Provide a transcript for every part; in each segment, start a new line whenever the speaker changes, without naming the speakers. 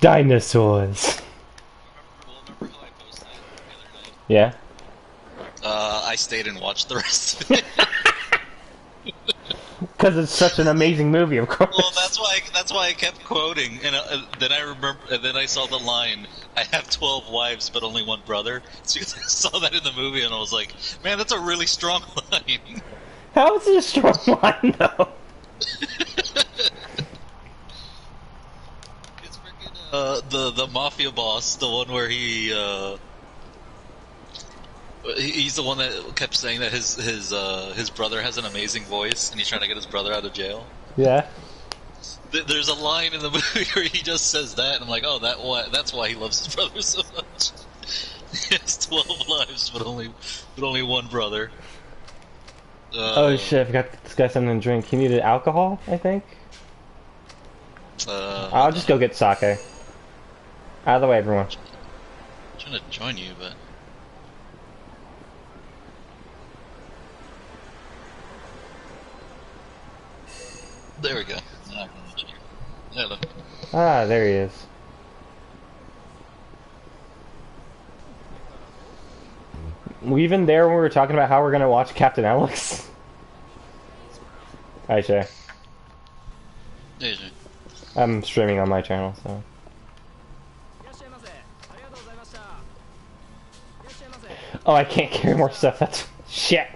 Dinosaurs.
Remember how I posted it the other night?
Yeah.
I stayed and watched the rest of it.
Because it's such an amazing movie, of
Well,
course.
that's why I kept quoting, and then I remember, and then I saw the line, "I have 12 wives, but only one brother." So I saw that in the movie, and I was like, "Man, that's a really strong line."
How is it a strong line, though?
It's freaking the mafia boss, the one where he's the one that kept saying that his brother has an amazing voice, and he's trying to get his brother out of jail.
Yeah.
There's a line in the movie where he just says that, and I'm like, oh, that's why he loves his brother so much. He has 12 lives, but only one brother.
Oh shit, I forgot this guy something to drink. He needed alcohol, I think? I'll just go get sake. Out of the way, everyone.
I'm trying to join you, but... There we go. Hello.
Ah, there he is. We even there when we were talking about how we're gonna watch Captain Alex? Hi, Shay.
Hey, Jay.
I'm streaming on my channel, so... Oh, I can't carry more stuff, that's... Shit!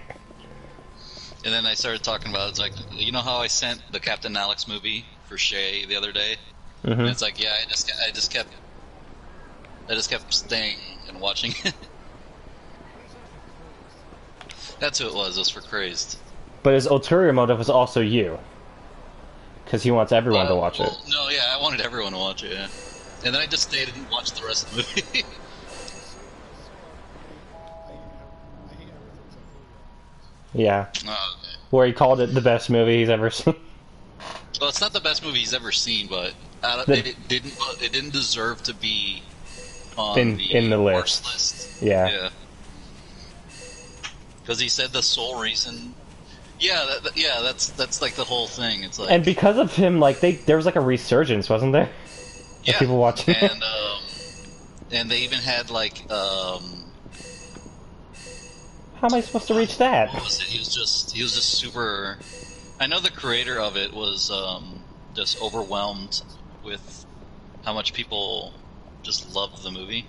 And then I started talking about, it's like, you know how I sent the Captain Alex movie for Shay the other day?
Mm-hmm.
And it's like, yeah, I just kept staying and watching it. That's who it was for Crazed.
But his ulterior motive was also you. Because he wants everyone to watch it.
No, yeah, I wanted everyone to watch it, yeah. And then I just stayed and watched the rest of the movie.
Yeah.
Oh, okay.
Where he called it the best movie he's ever seen.
Well, it's not the best movie he's ever seen, but it didn't deserve to be on
in the
worst
list.
list.
Yeah.
Because he said the sole reason. Yeah, that's like the whole thing. It's like,
And because of him, like there was like a resurgence, wasn't there?
yeah,
Of people watching it.
And they even had like
How am I supposed to reach that?
what was it? He was just super. I know the creator of it was just overwhelmed with how much people just loved the movie,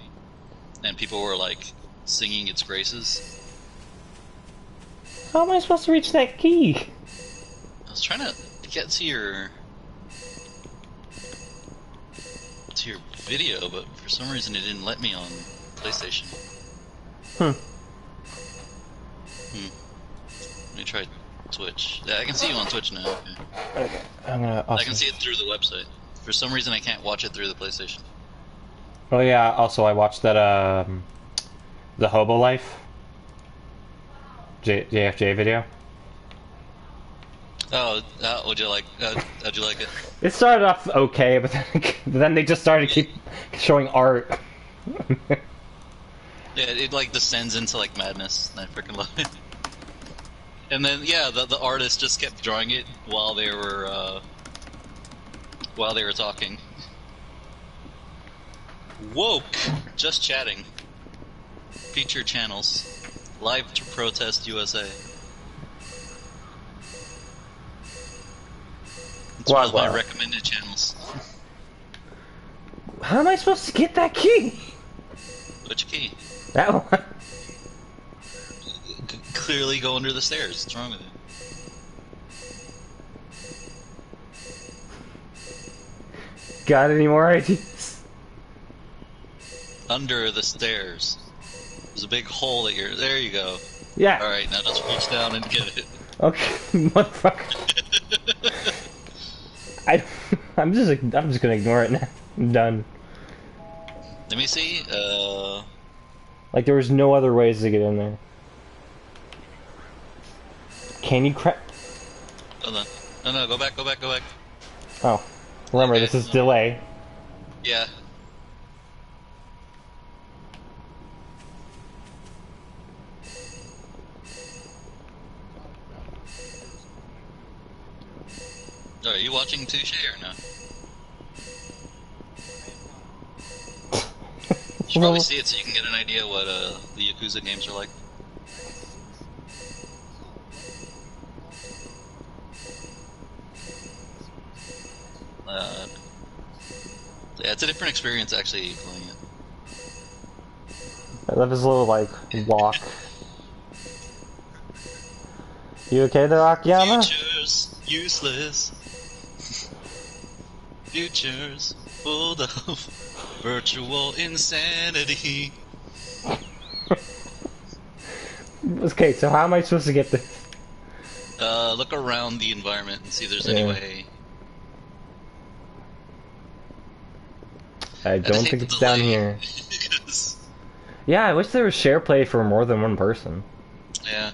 and people were like singing its graces.
How am I supposed to reach that key?
I was trying to get to your video, but for some reason it didn't let me on PlayStation.
Hmm.
Let me try Twitch. Yeah, I can see you on Twitch now. Okay.
Okay.
I can see it through the website. For some reason I can't watch it through the PlayStation.
Oh yeah, also I watched that the Hobo Life JFJ video.
Oh, how'd you like it?
It started off okay, but then they just started keep showing art.
Yeah, it like descends into like madness. I freaking love it. And then yeah, the artist just kept drawing it while they were talking. Woke, just chatting. Feature channels, live to protest USA. It's one of my recommended channels.
How am I supposed to get that key?
Which key?
That one.
Clearly go under the stairs. What's wrong with it?
Got any more ideas?
Under the stairs. There's a big hole that you're... There you go.
Yeah.
Alright, now just reach down and get it.
Okay, motherfucker. I'm just gonna ignore it now. I'm done.
Let me see.
Like there was no other ways to get in there. Can you crack?
Hold on. No, go back.
Oh, remember
Okay,
this is delay.
Yeah. Oh, are you watching Touche or no? should probably see it so you can get an idea what the Yakuza games are like. Yeah, it's a different experience actually playing it.
I love his little, like, walk. You okay there, Akiyama?
Futures useless. Futures full of virtual insanity.
Okay, so how am I supposed to get this?
Look around the environment and see if there's any way.
I don't think it's down here. Yeah, I wish there was share play for more than one person.
Yeah,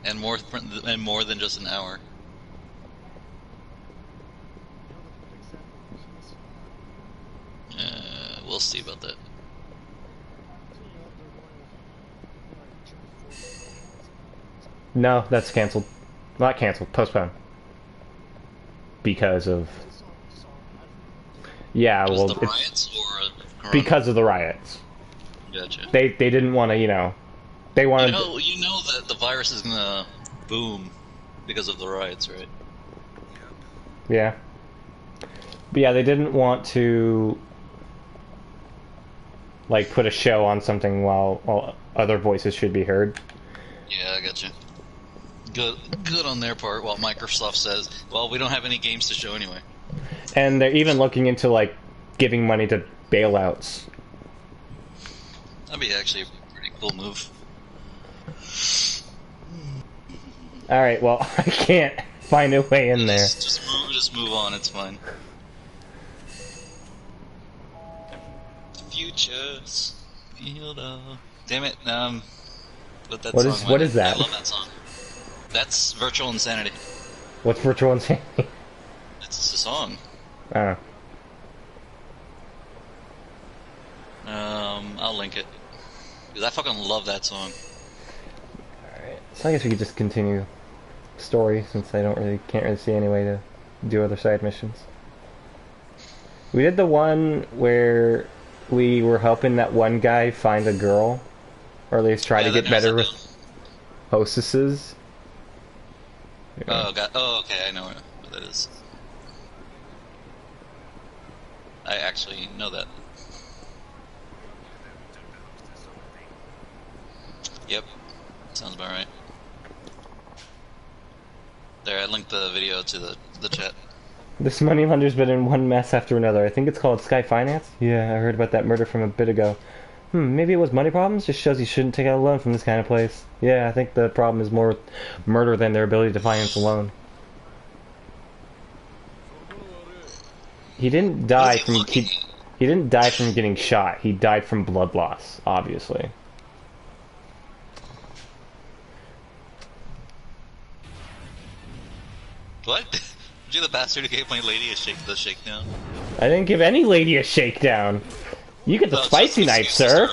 and more than just an hour. We'll see about that.
No, that's canceled. Not canceled, postponed. Because of... Yeah,
Just
well,
the riots or
because of the riots.
Gotcha.
They didn't want to, you know... They wanted...
You know that the virus is gonna boom because of the riots, right?
Yeah. But yeah, they didn't want to... like, put a show on something while other voices should be heard.
Yeah, I gotcha. Good on their part, while Microsoft says, well, we don't have any games to show anyway.
And they're even looking into, like, giving money to bailouts.
That'd be actually a pretty cool move.
Alright, well, I can't find a way in there.
Just move on, it's fine. Futures. Damn it,
what is that?
I love that song. That's Virtual Insanity.
What's Virtual Insanity?
It's a song.
Oh.
I'll link it. Because I fucking love that song.
Alright, so I guess we could just continue story, since I can't really see any way to do other side missions. We did the one where we were helping that one guy find a girl, or at least try to get better with hostesses.
Yeah. Oh, okay, I know what that is. I actually know that. Yep, sounds about right. There, I linked the video to the chat.
This money lender's been in one mess after another. I think it's called Sky Finance. Yeah, I heard about that murder from a bit ago. Maybe it was money problems? Just shows you shouldn't take out a loan from this kind of place. Yeah, I think the problem is more murder than their ability to finance a loan. He didn't die from he didn't die from getting shot. He died from blood loss, obviously.
What? You the bastard who gave my lady the shakedown?
I didn't give any lady a shakedown. You get the spicy knife, sir.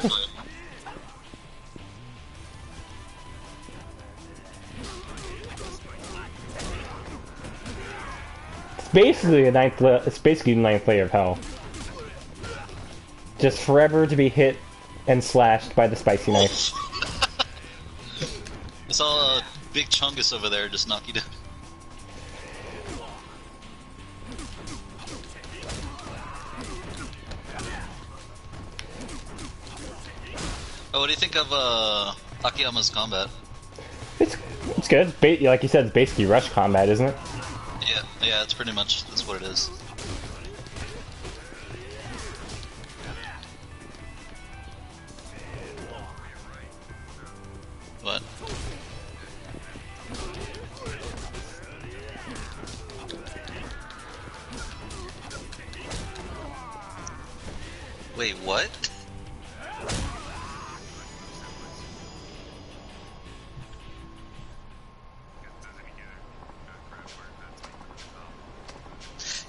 It's basically the ninth layer of hell. Just forever to be hit and slashed by the spicy knife.
I saw a big chungus over there just knock you down. Oh, what do you think of Akiyama's combat?
It's good. Like you said, it's basically rush combat, isn't it?
Yeah, it's pretty much that's what it is. What? Wait, what?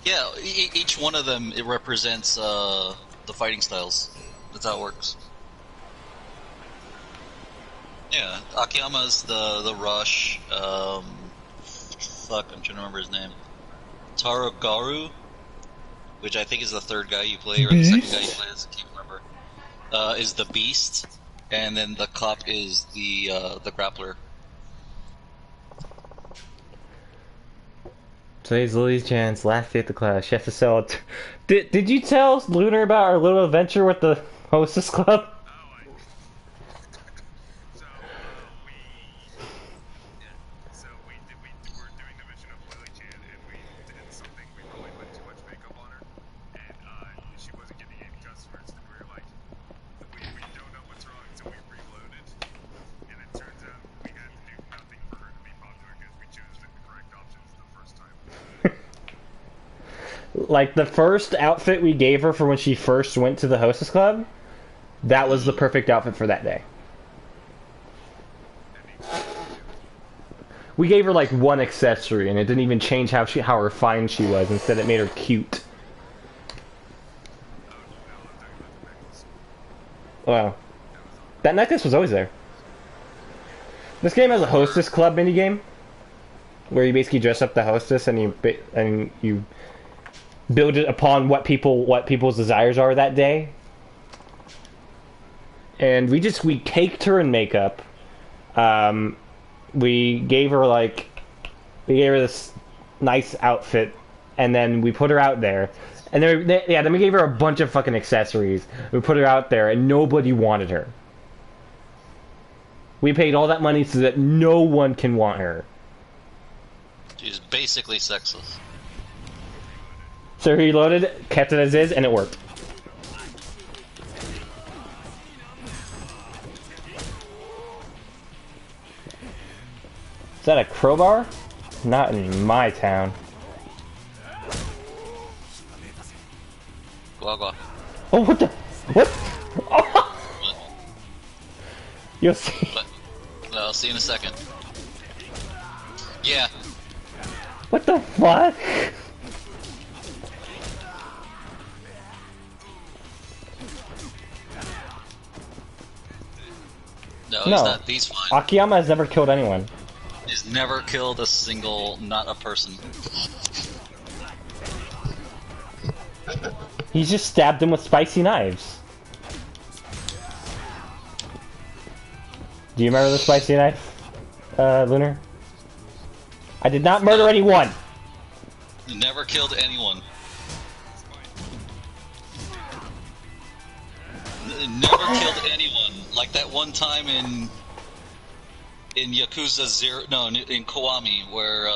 Yeah, each one of them, it represents the fighting styles. That's how it works. Yeah, Akiyama's the rush. Fuck, I'm trying to remember his name. Tarogaru, which I think is the third guy you play, or the second guy you play. I can't remember. is the Beast, and then the cop is the grappler.
Today's Lily's chance, last day at the class. She has to sell it. Did you tell Lunar about our little adventure with the hostess club? Like, the first outfit we gave her for when she first went to the hostess club, that was the perfect outfit for that day. We gave her like one accessory, and it didn't even change how refined she was. Instead, it made her cute. Wow, that necklace was always there. This game has a hostess club minigame, where you basically dress up the hostess and you build it upon what people's desires are that day. And we caked her in makeup. We gave her this nice outfit, and then we put her out there. And then we gave her a bunch of fucking accessories. We put her out there, and nobody wanted her. We paid all that money so that no one can want her.
She's basically sexless.
So he reloaded, kept it as is, and it worked. Is that a crowbar? Not in my town.
Guagua.
Oh, what the? What? Oh. You'll see.
Well, I'll see you in a second. Yeah.
What the fuck?
No, he's not. He's fine.
Akiyama has never killed anyone.
He's never killed a single, not a person.
He's just stabbed him with spicy knives. Do you remember the spicy knife, Lunar? I did not murder anyone!
Never killed anyone. Never killed anyone. Like that one time in Yakuza 0, no, in Kiwami, where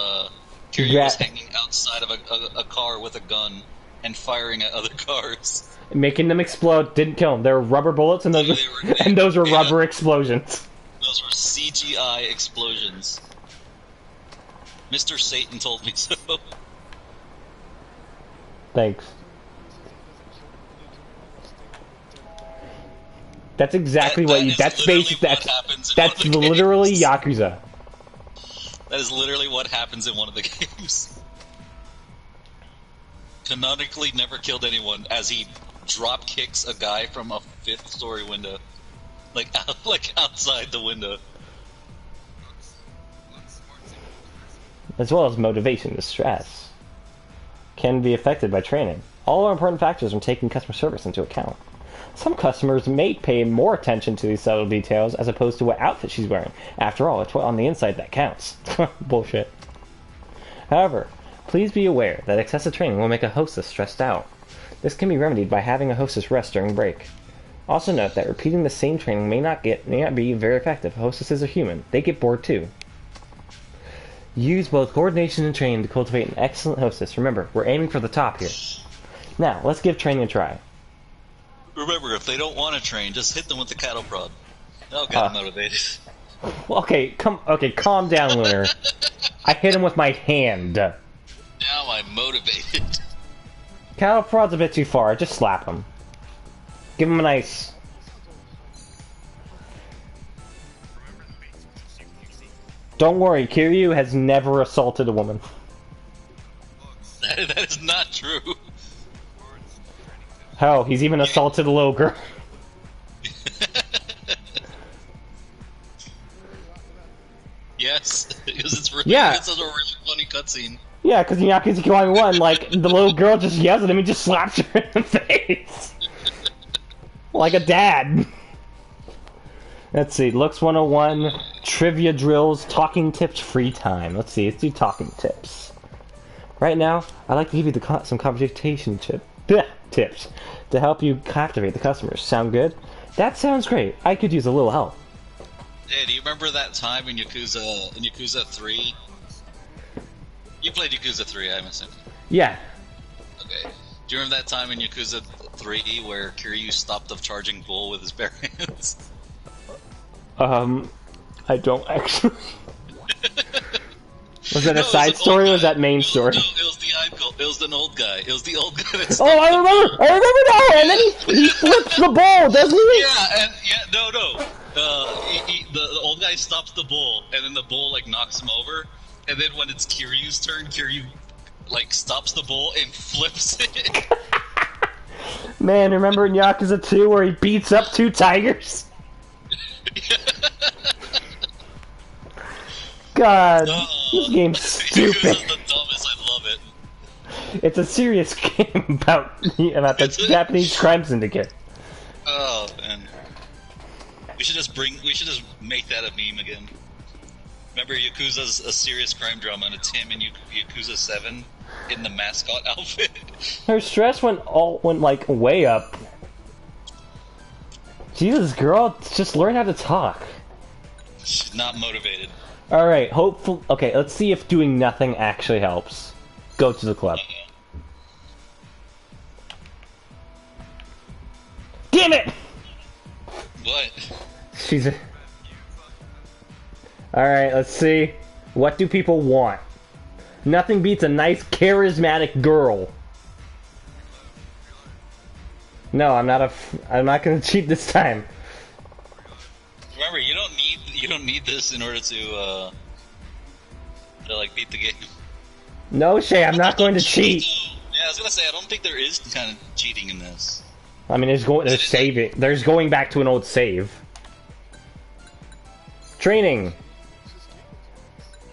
Kiryu was hanging outside of a car with a gun and firing at other cars.
Making them explode. Didn't kill them. There were rubber bullets, and those were rubber explosions.
Those were CGI explosions. Mr. Satan told me so.
Thanks. That's exactly what you. That's basic. That's literally Yakuza.
That is literally what happens in one of the games. Canonically, never killed anyone as he drop kicks a guy from a 5th-story window, like outside the window.
As well as motivation to stress can be affected by training. All are important factors when taking customer service into account. Some customers may pay more attention to these subtle details as opposed to what outfit she's wearing. After all, it's what on the inside that counts. Bullshit. However, please be aware that excessive training will make a hostess stressed out. This can be remedied by having a hostess rest during break. Also note that repeating the same training may not be very effective. Hostesses are human. They get bored too. Use both coordination and training to cultivate an excellent hostess. Remember, we're aiming for the top here. Now, let's give training a try.
Remember, if they don't want to train, just hit them with the cattle prod. That'll get them motivated.
Okay, calm down, Lunar. I hit him with my hand.
Now I'm motivated.
Cattle prod's a bit too far. Just slap him. Give him a nice... Don't worry, Kiryu has never assaulted a woman.
That is not true.
Hell, he's even assaulted a little girl.
Yes, because it's a really funny cutscene.
Yeah, because in Yakuza Kiwami 1, like, the little girl just yells at him and just slaps her in the face. Like a dad. Let's see, looks 101, trivia drills, talking tips, free time. Let's see, let's do talking tips. Right now, I'd like to give you some conversation tips to help you captivate the customers. Sound good? That sounds great. I could use a little help.
Hey, do you remember that time in Yakuza 3? You played Yakuza 3, I'm assuming.
Yeah.
Okay. Do you remember that time in Yakuza 3 where Kiryu stopped the charging bull with his bare hands?
I don't actually. Was that a side story or was that main story?
No, it was the uncle. It was an old guy. It was the old guy that
Oh, I remember now! And then he flips the ball, doesn't he?
Yeah, no. The old guy stops the bull, and then the bull, like, knocks him over. And then when it's Kiryu's turn, Kiryu, like, stops the bull and flips it.
Man, remember in Yakuza 2 where he beats up 2 tigers? God, this game's stupid.
Yakuza's the dumbest, I love it.
It's a serious game about the Japanese crime syndicate.
Oh, man. We should just make that a meme again. Remember, Yakuza's a serious crime drama, and it's him in Yakuza 7 in the mascot outfit.
Her stress went like way up. Jesus, girl, just learn how to talk.
She's not motivated.
All right, hopeful. Okay, let's see if doing nothing actually helps. Go to the club. Damn it!
What?
She's a... Alright, let's see. What do people want? Nothing beats a nice, charismatic girl. No, I'm not gonna cheat this time.
Remember, you don't need this in order to like beat the game.
No, Shay, I'm not going to cheat.
Yeah, I was gonna say, I don't think there is kind of cheating in this.
I mean, there's saving. There's going back to an old save. Training.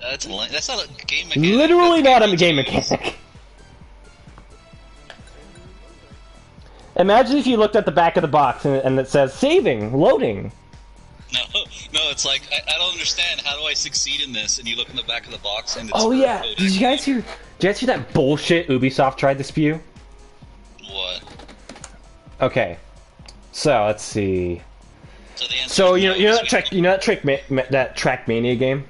That's not a game mechanic.
Literally not a game mechanic. Imagine if you looked at the back of the box and it says saving, loading.
No, it's like, I don't understand. How do I succeed in this? And you look in the back of the box and it's...
Oh yeah, did you guys hear that bullshit Ubisoft tried to spew?
What?
Okay, so let's see.
So
you know that Trackmania game?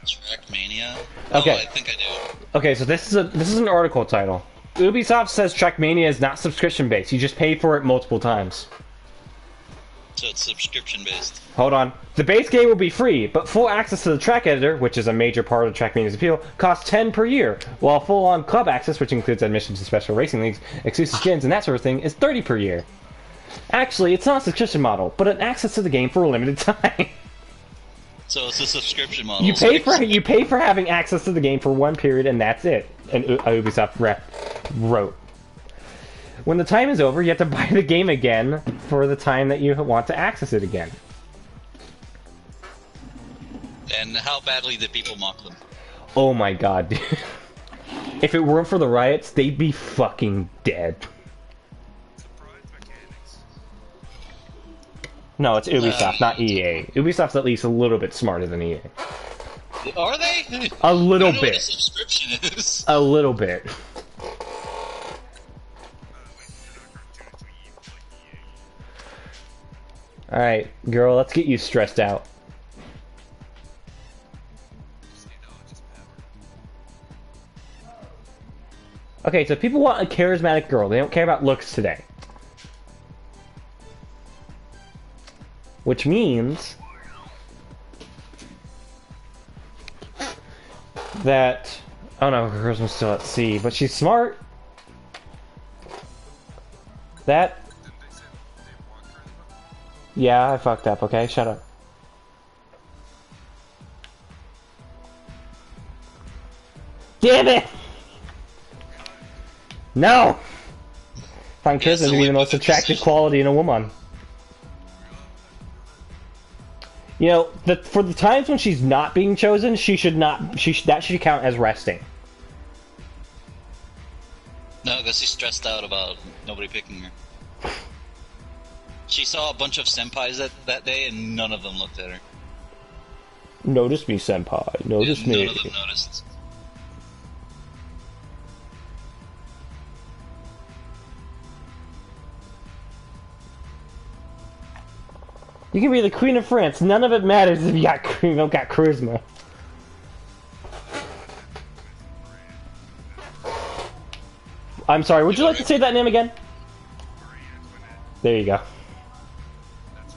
Trackmania?
Okay.
Oh, I think I do.
Okay, so this is an article title. Ubisoft says Trackmania is not subscription based. You just pay for it multiple times.
So it's subscription based.
Hold on. The base game will be free, but full access to the track editor, which is a major part of Trackmania's appeal, costs $10 per year, while full-on club access, which includes admissions to special racing leagues, exclusive skins, and that sort of thing, is $30 per year. Actually, it's not a subscription model, but an access to the game for a limited time.
So it's a subscription model.
You pay for having access to the game for one period, and that's it. And Ubisoft rep wrote. When the time is over, you have to buy the game again for the time that you want to access it again.
And how badly did people mock them?
Oh my god, dude. If it weren't for the riots, they'd be fucking dead. No, it's Ubisoft, not EA. Ubisoft's at least a little bit smarter than EA.
Are they?
A little bit.
What a subscription is.
A little bit. Alright, girl, let's get you stressed out. Okay, so people want a charismatic girl. They don't care about looks today. Which means that... Oh no, her husband's still at sea, but she's smart. That... Yeah, I fucked up, okay? Shut up. Damn it! No! Find charisma to be the most attractive quality in a woman. You know, for the times when she's not being chosen, she should not. That should count as resting.
No, because she's stressed out about nobody picking her. She saw a bunch of senpais that day, and none of them looked at her.
Notice me, senpai. Notice me.
None of them noticed.
You can be the Queen of France. None of it matters if you don't got charisma. I'm sorry, would you like to say that name again? There you go.
I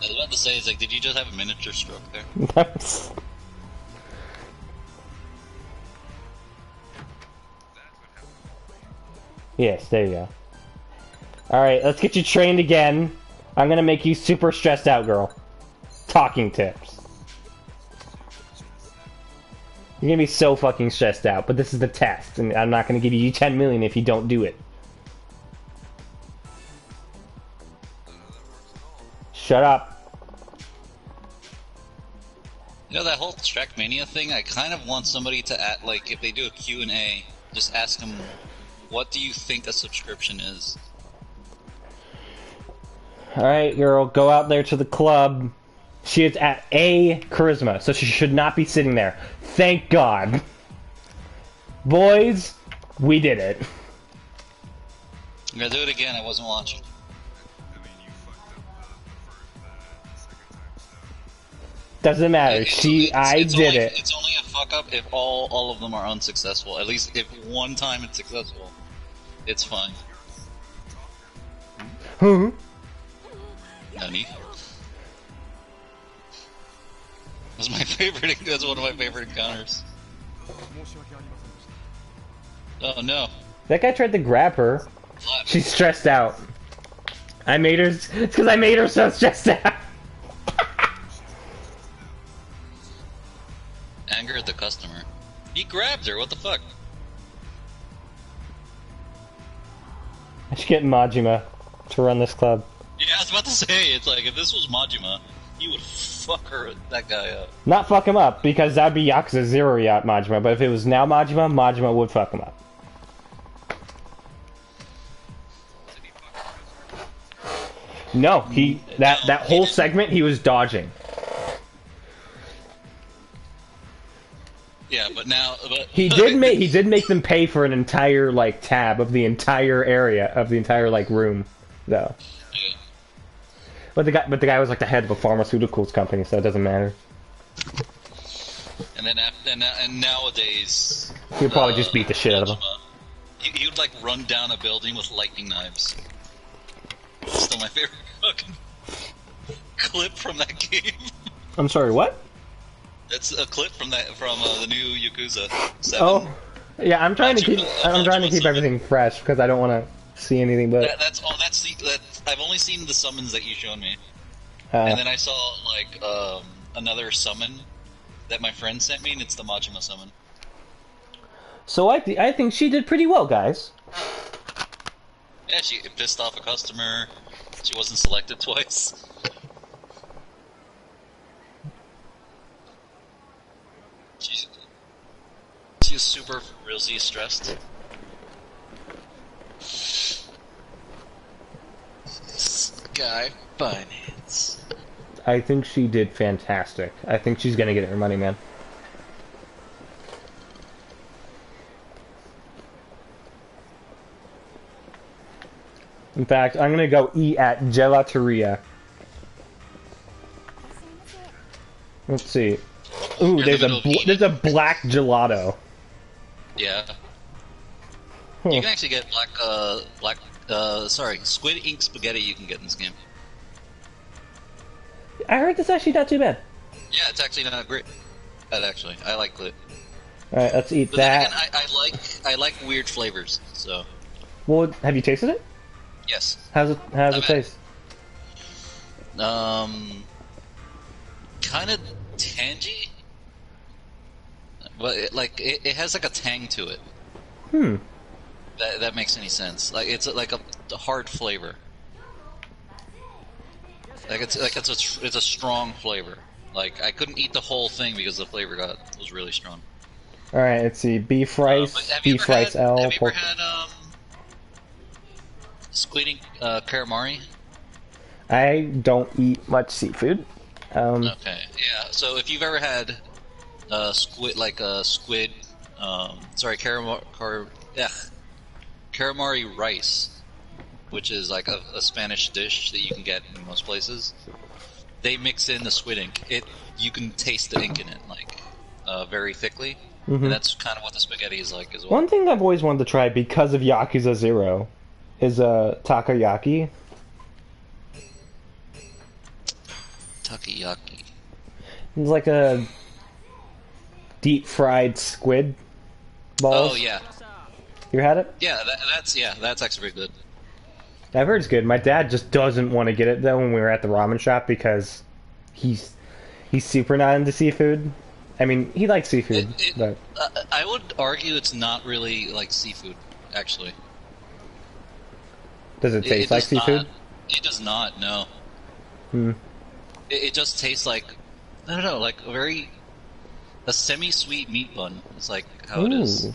was about to say, it's like, did you just have a miniature stroke there?
Yes, there you go. Alright, let's get you trained again. I'm gonna make you super stressed out, girl. Talking tips. You're gonna be so fucking stressed out, but this is the test, and I'm not gonna give you 10 million if you don't do it. Shut up.
You know, that whole Trackmania thing, I kind of want somebody to act like, if they do a Q&A, just ask them, what do you think a subscription is?
Alright, girl, go out there to the club. She is at A charisma, so she should not be sitting there. Thank God. Boys, we did it.
I'm gonna do it again, I wasn't watching.
Doesn't matter. I did it.
It's only a fuck up if all of them are unsuccessful. At least if one time it's successful, it's fine.
Huh?
Nani? That's my favorite. That's one of my favorite encounters. Oh no!
That guy tried to grab her. She's stressed out. I made her. It's because I made her so stressed out.
Anger at the customer. He grabbed her. What the fuck?
I should get Majima to run this club.
Yeah, I was about to say. It's like if this was Majima, he would fuck that guy up.
Not fuck him up, because that'd be Yakuza 0 Majima, but if it was now Majima, Majima would fuck him up. No, that whole segment he was dodging.
Yeah, but now
he did make them pay for an entire like tab of the entire area of the entire like room, though.
Yeah.
But the guy was like the head of a pharmaceuticals company, so it doesn't matter.
And then and nowadays,
he'd probably just beat the shit out of him.
He would like run down a building with lightning knives. Still my favorite fucking clip from that game.
I'm sorry, what?
That's a clip from the new Yakuza 7.
Oh, yeah. I'm trying to keep everything fresh because I don't want to see anything. But
I've only seen the summons that you showed me, and then I saw like another summon that my friend sent me, and it's the Majima summon.
So I think she did pretty well, guys.
Yeah, she pissed off a customer. She wasn't selected twice. She's super really stressed. Sky Finance.
I think she did fantastic. I think she's gonna get her money, man. In fact, I'm gonna go eat at Gelateria. Let's see. Ooh, there's a black gelato.
Yeah.
Huh.
You can actually get squid ink spaghetti you can get in this game.
I heard this actually not too bad.
Yeah, it's actually not great. I like it.
Alright, let's eat
but
that.
Then again, I like weird flavors, so.
Well, have you tasted it?
Yes.
How's it taste?
Kind of tangy, but it has like a tang to it. That makes any sense. Like it's like a hard flavor. It's a strong flavor. Like I couldn't eat the whole thing because the flavor was really strong.
All right, let's see. Beef rice, beef rice L.
Have you ever had squid ink calamari?
I don't eat much seafood.
Okay, yeah. So if you've ever had squid, like a squid, sorry, calamari rice, which is like a Spanish dish that you can get in most places. They mix in the squid ink. You can taste the ink in it, like very thickly, and that's kind of what the spaghetti is like as well.
One thing I've always wanted to try because of Yakuza 0 is takoyaki.
Takoyaki.
It's like a deep fried squid balls.
Oh yeah,
You had it?
yeah. That's actually pretty good.
I've heard it's good. My dad just doesn't want to get it though when we were at the ramen shop because he's super not into seafood. I mean, he likes seafood, but
I would argue it's not really like seafood, actually.
does it taste like
does
seafood?
Not, it does not. No.
Hmm.
It just tastes like, I don't know, like a semi-sweet meat bun. It's like how it is.
Ooh.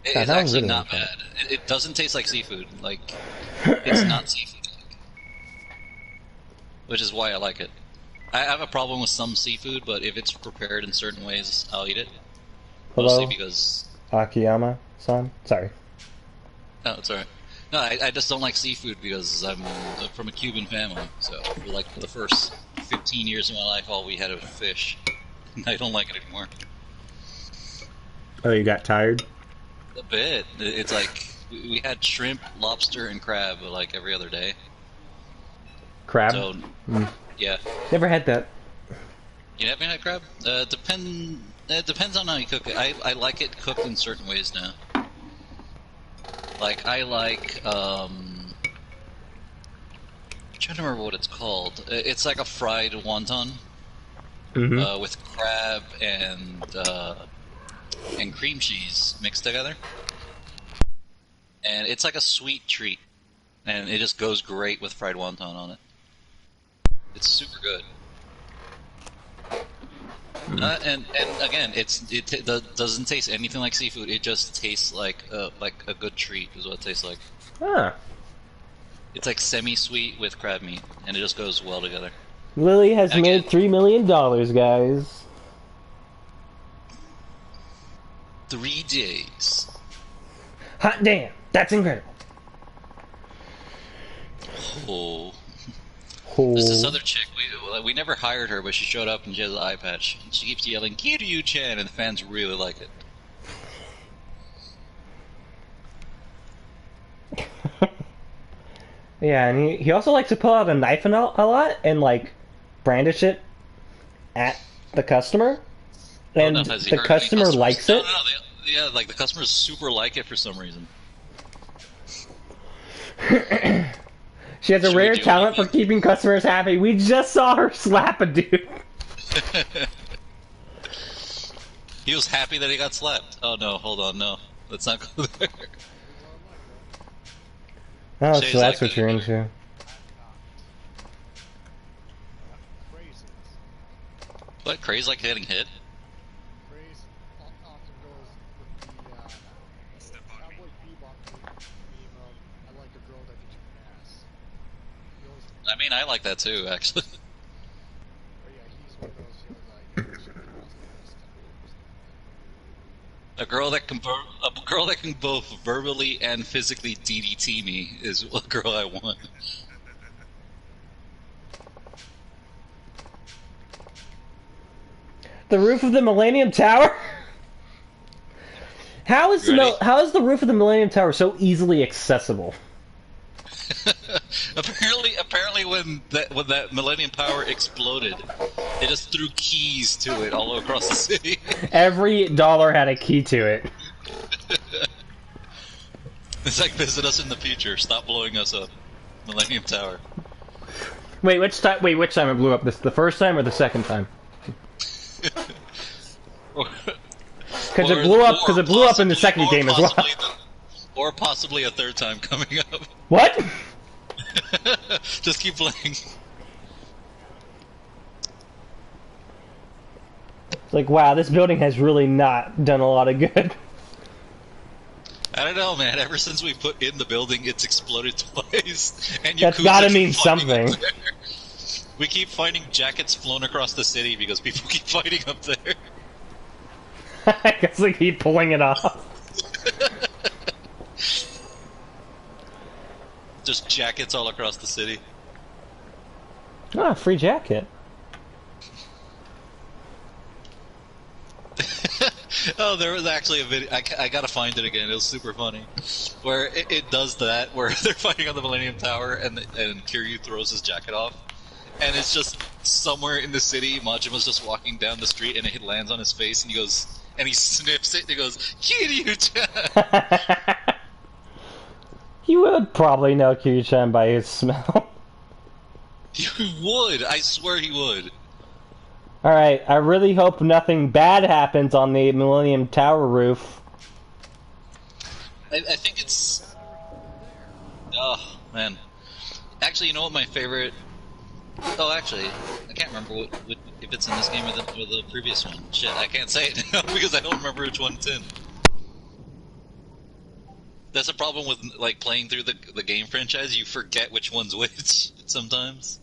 It's
sounds
actually
really
not
good.
bad. It doesn't taste like seafood. Like it's not seafood, which is why I like it. I have a problem with some seafood, but if it's prepared in certain ways, I'll eat it.
Hello,
Mostly because
Akiyama-san. Sorry.
no, it's alright. No, I just don't like seafood because I'm from a Cuban family. So for like the first 15 years of my life, all we had was fish. I don't like it anymore.
Oh, you got tired?
A bit. It's like we had shrimp, lobster, and crab like every other day.
Crab?
So yeah,
Never had that.
you haven't had crab? It depends on how you cook it. I like it cooked in certain ways now. Like I like I'm trying to remember what it's called. It's like a fried wonton with crab and cream cheese mixed together, and it's like a sweet treat, and it just goes great with fried wonton on it. It's super good. And again, it doesn't taste anything like seafood. It just tastes like a good treat is what it tastes like.
Ah.
It's like semi-sweet with crab meat, and it just goes well together.
Lily has
And
made
again,
$3 million, guys.
3 days.
Hot damn. That's incredible.
Oh.
Oh.
There's this other chick, we never hired her, but she showed up and she has an eye patch. And she keeps yelling, Kiryu-chan, and the fans really like it.
Yeah, and he also likes to pull out a knife a lot and, like, brandish it at the customer. And
Oh, no, has he
the
heard of any
customer
customers?
likes
No,
it.
yeah, like the customers super like it for some reason.
She has a
Should we
rare
do
talent for
anything?
keeping customers happy. We just saw her slap a dude.
He was happy that he got slapped. Oh no, hold on, no. Let's not go there.
Oh,
Shay's
so that's
like
what you're
that.
into.
What, Craze like getting hit?
Praise often goes with the Cowboy Bebop meme of I like a girl that can kick ass. He always,
I mean, I like that too, actually.
but yeah, he's one of those who like she can cause the best
A girl that can both verbally and physically DDT me is a girl I want.
The roof of the Millennium Tower? How is
Ready?
how is the roof of the Millennium Tower so easily accessible?
apparently, when that Millennium Power exploded, they just threw keys to it all across the city.
Every dollar had a key to it.
It's like visit us in the future. Stop blowing us up, Millennium Tower.
Wait, which time? Wait, which time it blew up? The first time or the second time? Because it blew up. Because it blew up in the second game as well.
Or possibly a third time coming up.
What?
Just keep playing.
It's like, wow, this building has really not done a lot of good.
I don't know, man. Ever since we put in the building, it's exploded twice. And
That's
Yakuza
gotta
keep
mean
fucking
something.
up there. We keep finding jackets flown across the city because people keep fighting up there.
I guess they keep pulling it off.
Just jackets all across the city.
Ah, free jacket.
Oh, there was actually a video. I gotta find it again. It was super funny, where it does that, where they're fighting on the Millennium Tower, and Kiryu throws his jacket off, and it's just somewhere in the city. Majima's just walking down the street, and it lands on his face, and he goes, and he sniffs it, and he goes, "Kiryu-chan."
You would probably know Kiryu-chan by his smell.
You would. I swear he would.
Alright, I really hope nothing bad happens on the Millennium Tower roof.
I think it's... Oh, man. Actually, you know what my favorite... Oh, actually, I can't remember what if it's in this game or the previous one. Shit, I can't say it now because I don't remember which one it's in. That's a problem with, like, playing through the game franchise. You forget which one's which, sometimes.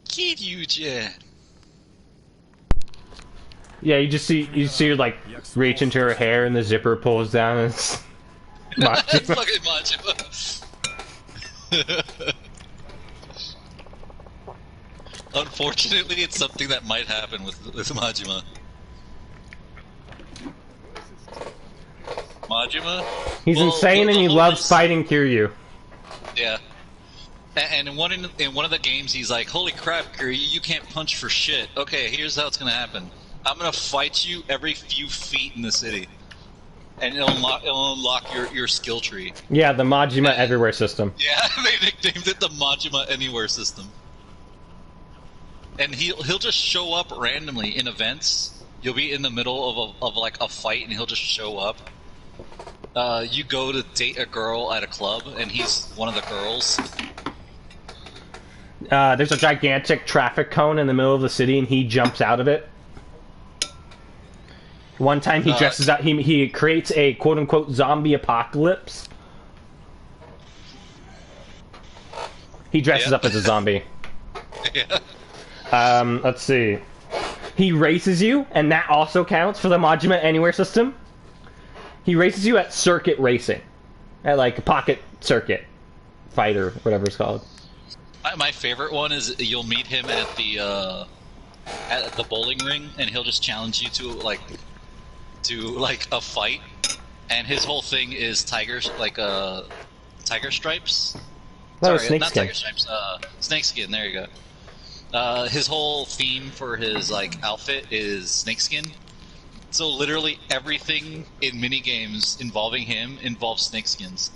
Kiryu-chan.
Yeah, you see her like reach into her hair and the zipper pulls down and it's
It's fucking Majima. Unfortunately, it's something that might happen with Majima. Majima?
He's insane and he loves fighting Kiryu.
Yeah. And in one of the games, he's like, "Holy crap, Kiryu, you can't punch for shit. Okay, here's how it's gonna happen. I'm gonna fight you every few feet in the city, and it'll unlock your skill tree."
Yeah, the Majima Everywhere system.
Yeah, they nicknamed it the Majima Anywhere system. And he'll just show up randomly in events. You'll be in the middle of like a fight, and he'll just show up. You go to date a girl at a club, and he's one of the girls.
There's a gigantic traffic cone in the middle of the city, and he jumps out of it. One time he dresses up, he creates a quote-unquote zombie apocalypse. He dresses up as a zombie.
Yeah.
Let's see. He races you, and that also counts for the Majima Anywhere system. He races you at circuit racing. At like a pocket circuit. Fighter, whatever it's called.
My favorite one is you'll meet him at the bowling ring, and he'll just challenge you to a fight, and his whole thing is tiger stripes.
No,
Sorry, not tiger stripes. Snakeskin. There you go. His whole theme for his outfit is snakeskin. So literally everything in minigames involving him involves snakeskins.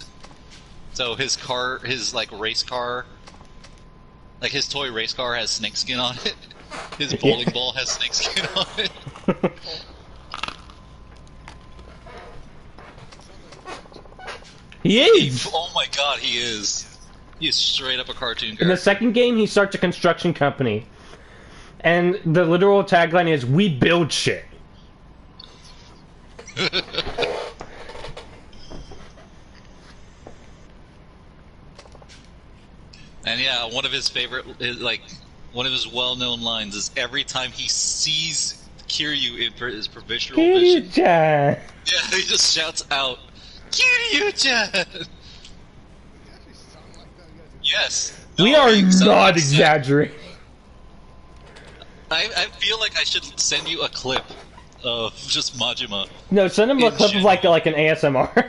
So his race car. Like, his toy race car has snakeskin on it. His bowling ball has snakeskin on it.
He is!
Oh my god, he is. He is straight up a cartoon character.
In the second game, he starts a construction company. And the literal tagline is, "We build shit."
And yeah, one of his well-known lines is every time he sees Kiryu in his provisional vision,
Kiryu-chan!
yeah, he just shouts out, "Kiryu-chan!" Yes.
We are not exaggerating.
I feel like I should send you a clip of just Majima.
No, send him a clip of like an ASMR.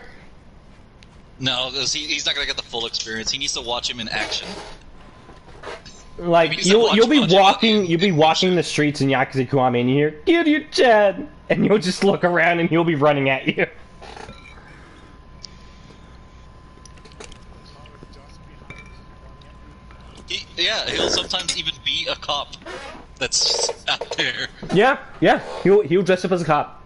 No, because he's not gonna get the full experience. He needs to watch him in action.
Like you'll be walking the streets in Yakuza Kiwami and you hear Kiryu-chan, and you'll just look around and he'll be running at you.
He'll sometimes even be a cop that's just out there.
Yeah, he'll dress up as a cop.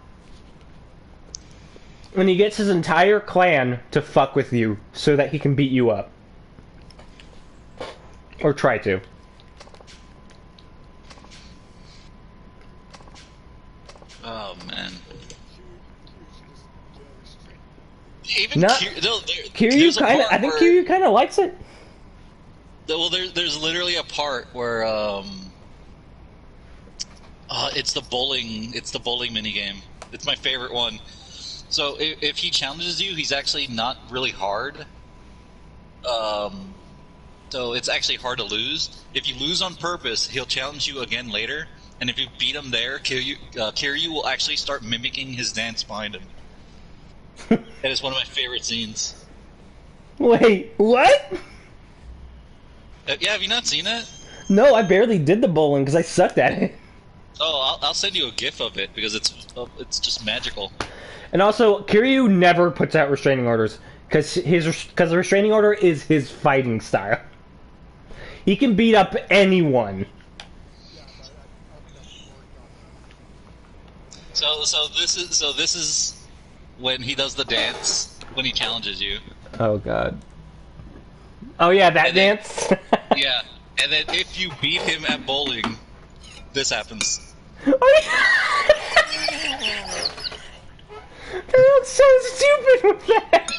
And he gets his entire clan to fuck with you so that he can beat you up. Or try to.
Oh man.
Q should just get a restraint.
Even
Not Kiryu
there's a
kind of.
part
I think
where,
Kiryu kind of likes it.
well, there's literally a part where it's the bowling minigame. It's my favorite one. So if he challenges you, he's actually not really hard. So it's actually hard to lose. If you lose on purpose, he'll challenge you again later, and if you beat him there, Kiryu will actually start mimicking his dance behind him. That is one of my favorite scenes.
Wait, what?
Yeah, have you not seen it?
No, I barely did the bowling because I sucked at it.
Oh, I'll send you a GIF of it because it's just magical.
And also, Kiryu never puts out restraining orders because the restraining order is his fighting style. He can beat up anyone.
Yeah, but I've never worked on that.
So this is when he does the dance when he challenges you.
Oh god. Oh yeah, that
And then-
dance.
Yeah, and then if you beat him at bowling, this happens.
Oh, yeah. They look so stupid with that.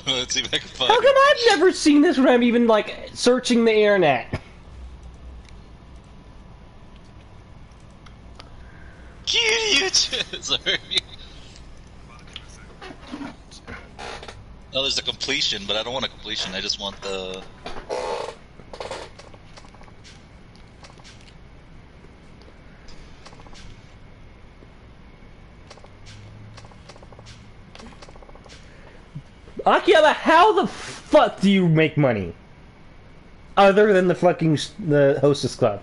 Let's see if I can find
How
it.
come I've never seen this when I'm even like searching the internet?
Kiryu! Sorry. Oh, there's a completion, but I don't want a completion. I just want the.
Akiyama, how the fuck do you make money? Other than the fucking the hostess club.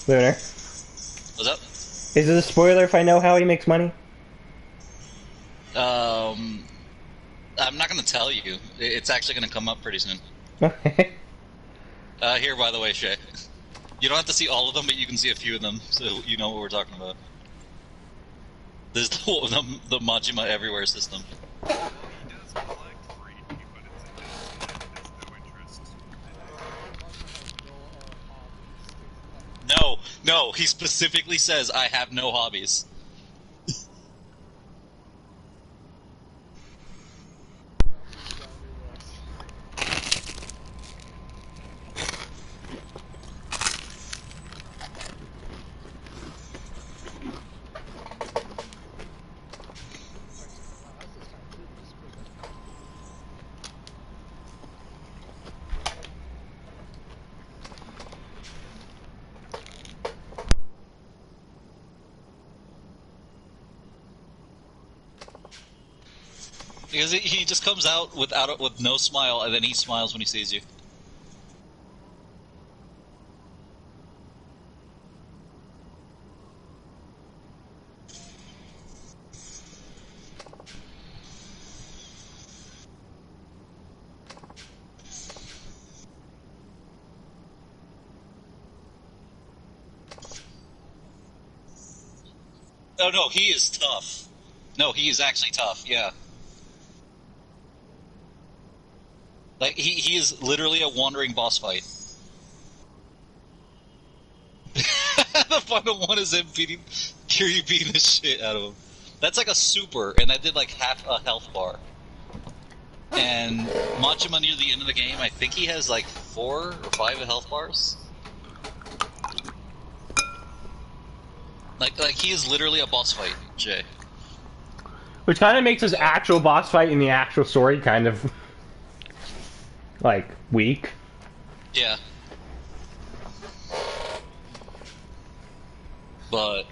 Lunar.
What's up?
Is it a spoiler if I know how he makes money?
I'm not gonna tell you. It's actually gonna come up pretty soon.
Okay.
Here, by the way, Shay. You don't have to see all of them, but you can see a few of them, so you know what we're talking about. There's the Majima Everywhere system.
He does collect free, but it's no interest.
No, he specifically says, I have no hobbies. Because he just comes out with no smile, and then he smiles when he sees you. Oh no, he is tough. No, he is actually tough, yeah. Like, he is literally a wandering boss fight. The final one is him beating Kiryu beating the shit out of him. That's like a super, and that did like half a health bar. And Majima near the end of the game, I think he has like 4 or 5 health bars. Like he is literally a boss fight, Jay.
Which kind of makes his actual boss fight in the actual story kind of like weak.
Yeah. But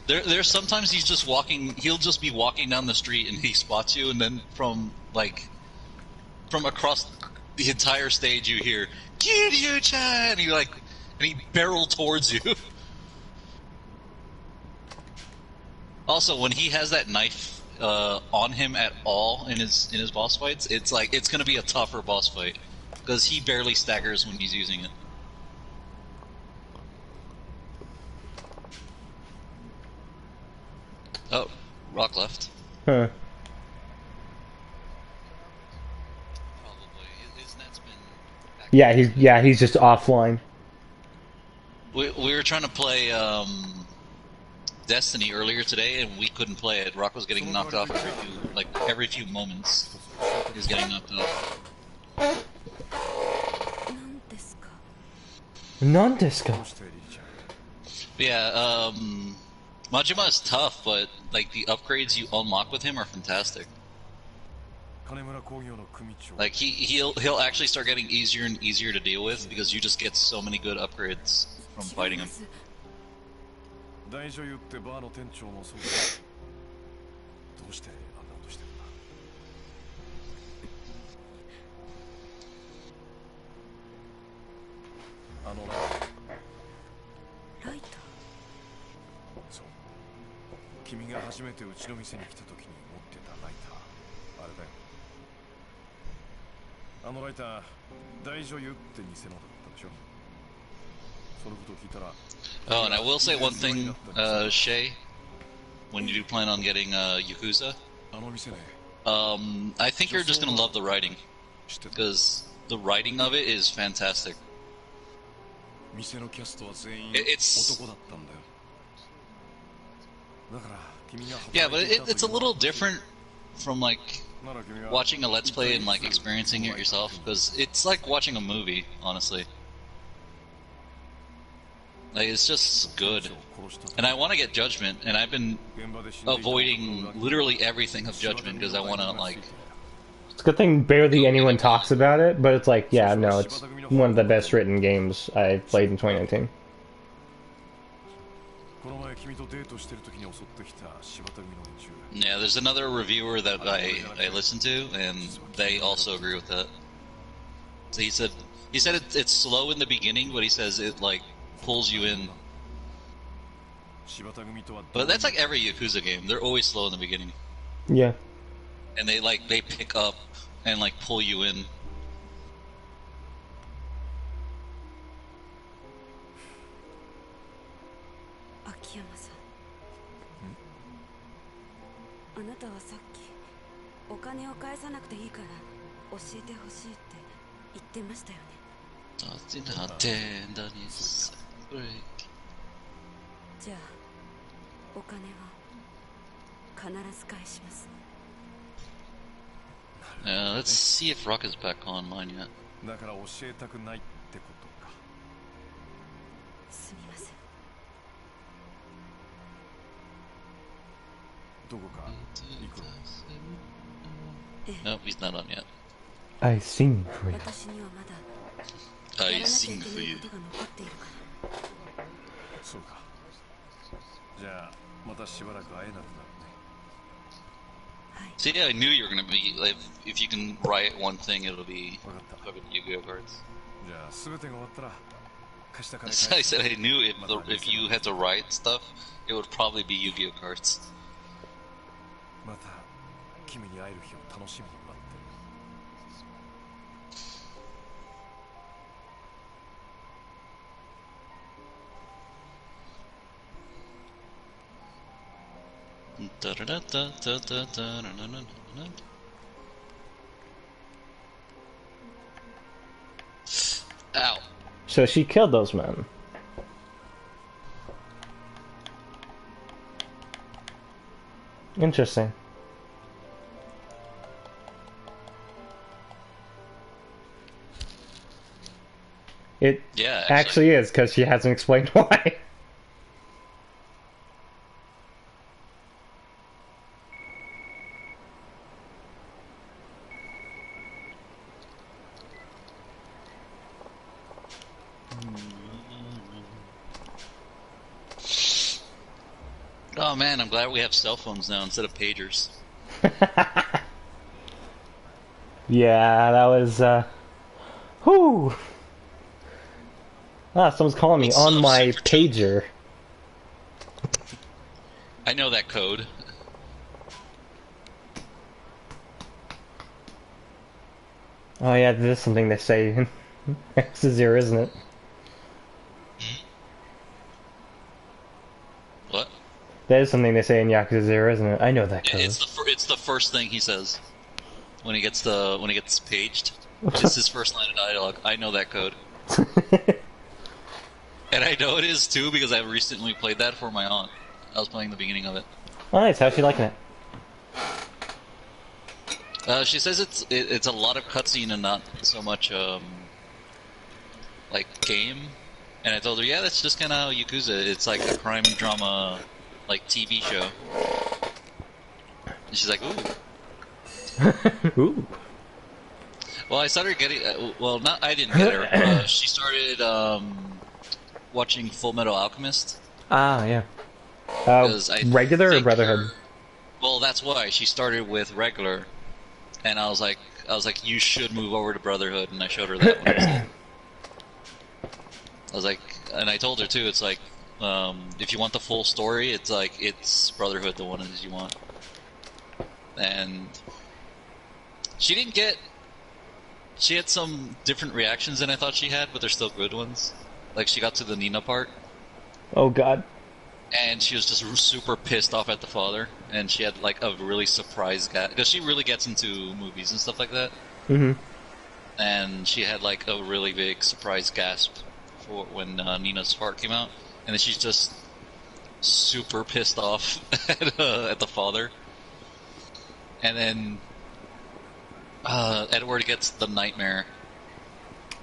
there's sometimes he's just walking. He'll just be walking down the street and he spots you, and then from across the entire stage you hear Kiryu-chan, and he barrel towards you. Also, when he has that knife on him at all in his boss fights, it's gonna be a tougher boss fight because he barely staggers when he's using it. Oh, Rock left.
Huh.
Probably. His net's been
Yeah,
acting today.
he's just offline.
We were trying to play Destiny earlier today, and we couldn't play it. Rock was getting knocked off every few moments. He was getting knocked off.
Non-disco.
But yeah, Majima is tough, but like the upgrades you unlock with him are fantastic. Like he'll actually start getting easier and easier to deal with because you just get so many good upgrades from fighting him.
大女優ってバーの店長もそうだ。どうしてあんなことしてるんだ。あのライター。そう。君が初めてうちの店に来た時に持ってたライター。あれだよ。あのライター、大女優って偽のだったでしょ。そのことを聞いたら。
Oh, and I will say one thing, Shay, when you do plan on getting Yakuza, I think you're just gonna love the writing, because the writing of it is fantastic. Yeah, but it's a little different from like watching a Let's Play and like experiencing it yourself, because it's like watching a movie, honestly. Like, it's just good. And I want to get Judgment, and I've been avoiding literally everything of Judgment because I want to, like...
It's a good thing barely anyone talks about it, but it's like, yeah, no, it's one of the best written games I played in 2019.
Yeah, there's another reviewer that I listened to, and they also agree with that. So he said it's slow in the beginning, but he says it, like, pulls you in. But that's like every Yakuza game. They're always slow in the beginning.
Yeah.
And they pick up and like pull you in.
Akiyama-san. あなたはさっきお金を返さなくていいから教えてほしいって言ってましたよね。じゃあお金は必ず返します。
Let's see if Rock is back online yet.
だから教えたくないってことか。
すみません。
どこか行く。
Nope, he's not on yet.
I sing for you.
私にはまだ
I sing for you.
ことが残っているから。
そうか。じゃあまたしばらく会えなくなるね。
See, yeah, I knew you were gonna be like, if you can write one thing, it'll be fucking Yu-Gi-Oh cards.
じゃあ全てが終わったら貸した金
So I said I knew if you had to write stuff, it would probably be Yu-Gi-Oh cards.
また君に会える日を楽しみに待ってる。Ow.
So she killed those men. Interesting. It actually is, because she hasn't explained why.
Oh man, I'm glad we have cell phones now instead of pagers.
Yeah, that was, whew. Ah, someone's calling me on my pager.
I know that code.
Oh yeah, this is something they say. X is 0, isn't it?
What?
That is something they say in Yakuza 0, isn't it? I know that
Yeah,
code.
it's the first thing he says when he gets paged. It's his first line of dialogue. I know that code, and I know it is too because I recently played that for my aunt. I was playing the beginning of it.
Oh, nice. How's she liking it?
She says it's a lot of cutscene and not so much like game. And I told her, yeah, that's just kind of how Yakuza. It's like a crime drama, like TV show. And she's like, ooh.
Ooh.
Well, I started getting. Well, not I didn't get her. She started watching Full Metal Alchemist.
Ah, yeah.
I
Regular or
think
Brotherhood?
Well, that's why she started with regular, and I was like, you should move over to Brotherhood, and I showed her that one. I was like, and I told her too. It's like, if you want the full story, it's like it's Brotherhood, the one that you want. And she didn't get. She had some different reactions than I thought she had, but they're still good ones. Like she got to the Nina part,
Oh, God.
and she was just super pissed off at the father, and she had like a really surprised guy because she really gets into movies and stuff like that.
Mm-hmm.
And she had like a really big surprise gasp for when Nina's heart came out, and then she's just super pissed off at the father. And then Edward gets the nightmare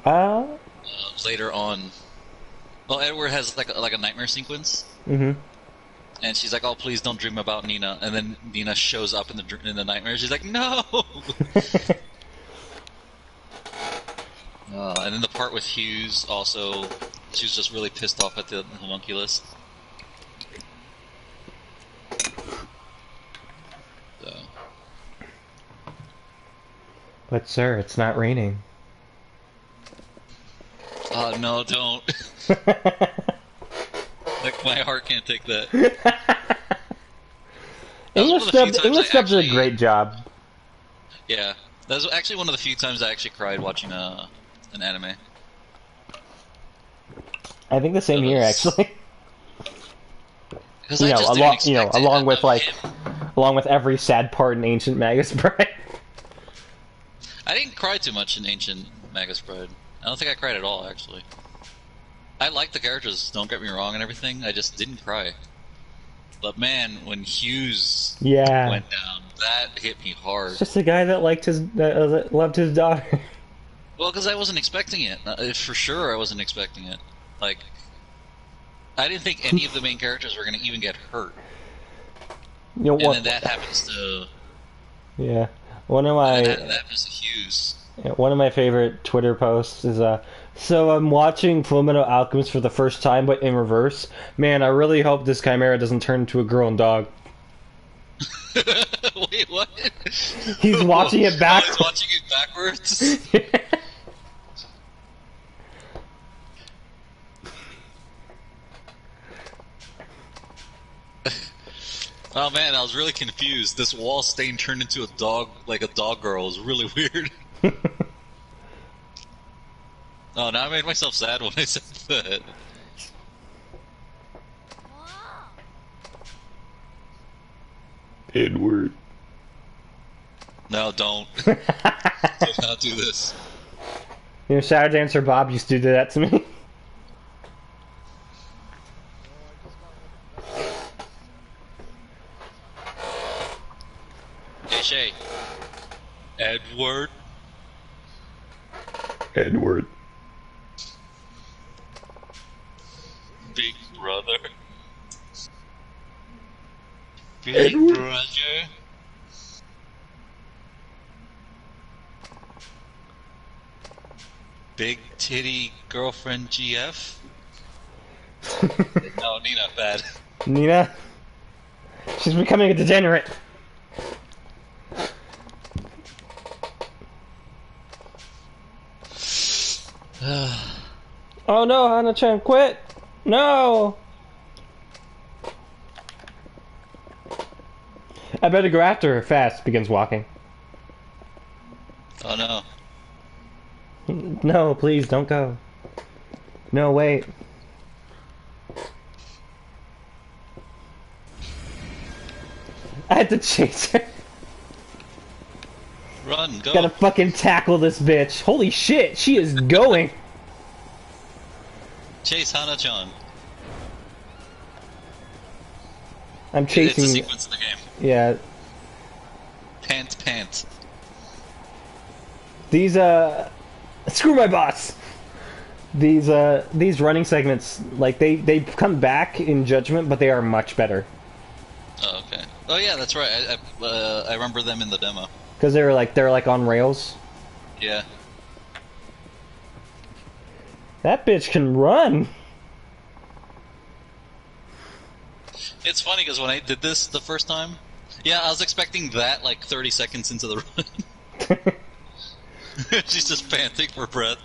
later on. Well, Edward has like a nightmare sequence,
Mm-hmm.
and she's like, "Oh, please don't dream about Nina." And then Nina shows up in the nightmare. She's like, "No." And then the part with Hughes also, she was just really pissed off at the homunculus. So.
But, sir, it's not raining.
No, don't. Like, my heart can't take that.
English dubs did a great job.
Yeah. That was actually one of the few times I actually cried watching an anime.
I think the same here, actually.
Because I just didn't expect it.
along with along with every sad part in Ancient Magus Bride.
I didn't cry too much in Ancient Magus Bride. I don't think I cried at all, actually. I like the characters, don't get me wrong and everything, I just didn't cry. But man, when Hughes went down, that hit me hard.
It's just a guy that loved his daughter.
Well, because I wasn't expecting it. For sure I wasn't expecting it. Like, I didn't think any of the main characters were going to even get hurt.
You know,
and then that happens to...
Yeah. One of my...
That happens to Hughes.
Yeah, one of my favorite Twitter posts is, so I'm watching Fullmetal Alchemist for the first time, but in reverse. Man, I really hope this Chimera doesn't turn into a girl and dog.
Wait, what?
He's watching it backwards.
Oh, he's watching it backwards? Oh man, I was really confused. This wall stain turned into a dog, like a dog girl. It was really weird. Oh, now I made myself sad when I said that.
Edward.
No, don't. Do not do this.
You know, Shadow Dancer Bob used to do that to me.
Hey, Shay. Edward.
Edward.
Big brother. Big
Edward?
brother. Big titty girlfriend GF? No, Nina, bad.
Nina? She's becoming a degenerate. Oh no, Hana-chan, quit! No! I better go after her fast, begins walking.
Oh no.
No, please, don't go. No, wait. I had to chase her.
Run, go.
Gotta fucking tackle this bitch. Holy shit, she is going.
Chase Hana-chan.
I'm
It's a
chasing.
sequence in the game.
Yeah.
Pant.
These screw my boss. These running segments, like they come back in Judgment, but they are much better
Oh, okay. Oh yeah, that's right. I remember them in the demo.
because they're like on rails.
Yeah.
That bitch can run.
It's funny because when I did this the first time, yeah, I was expecting that like 30 seconds into the run. She's just panting for breath.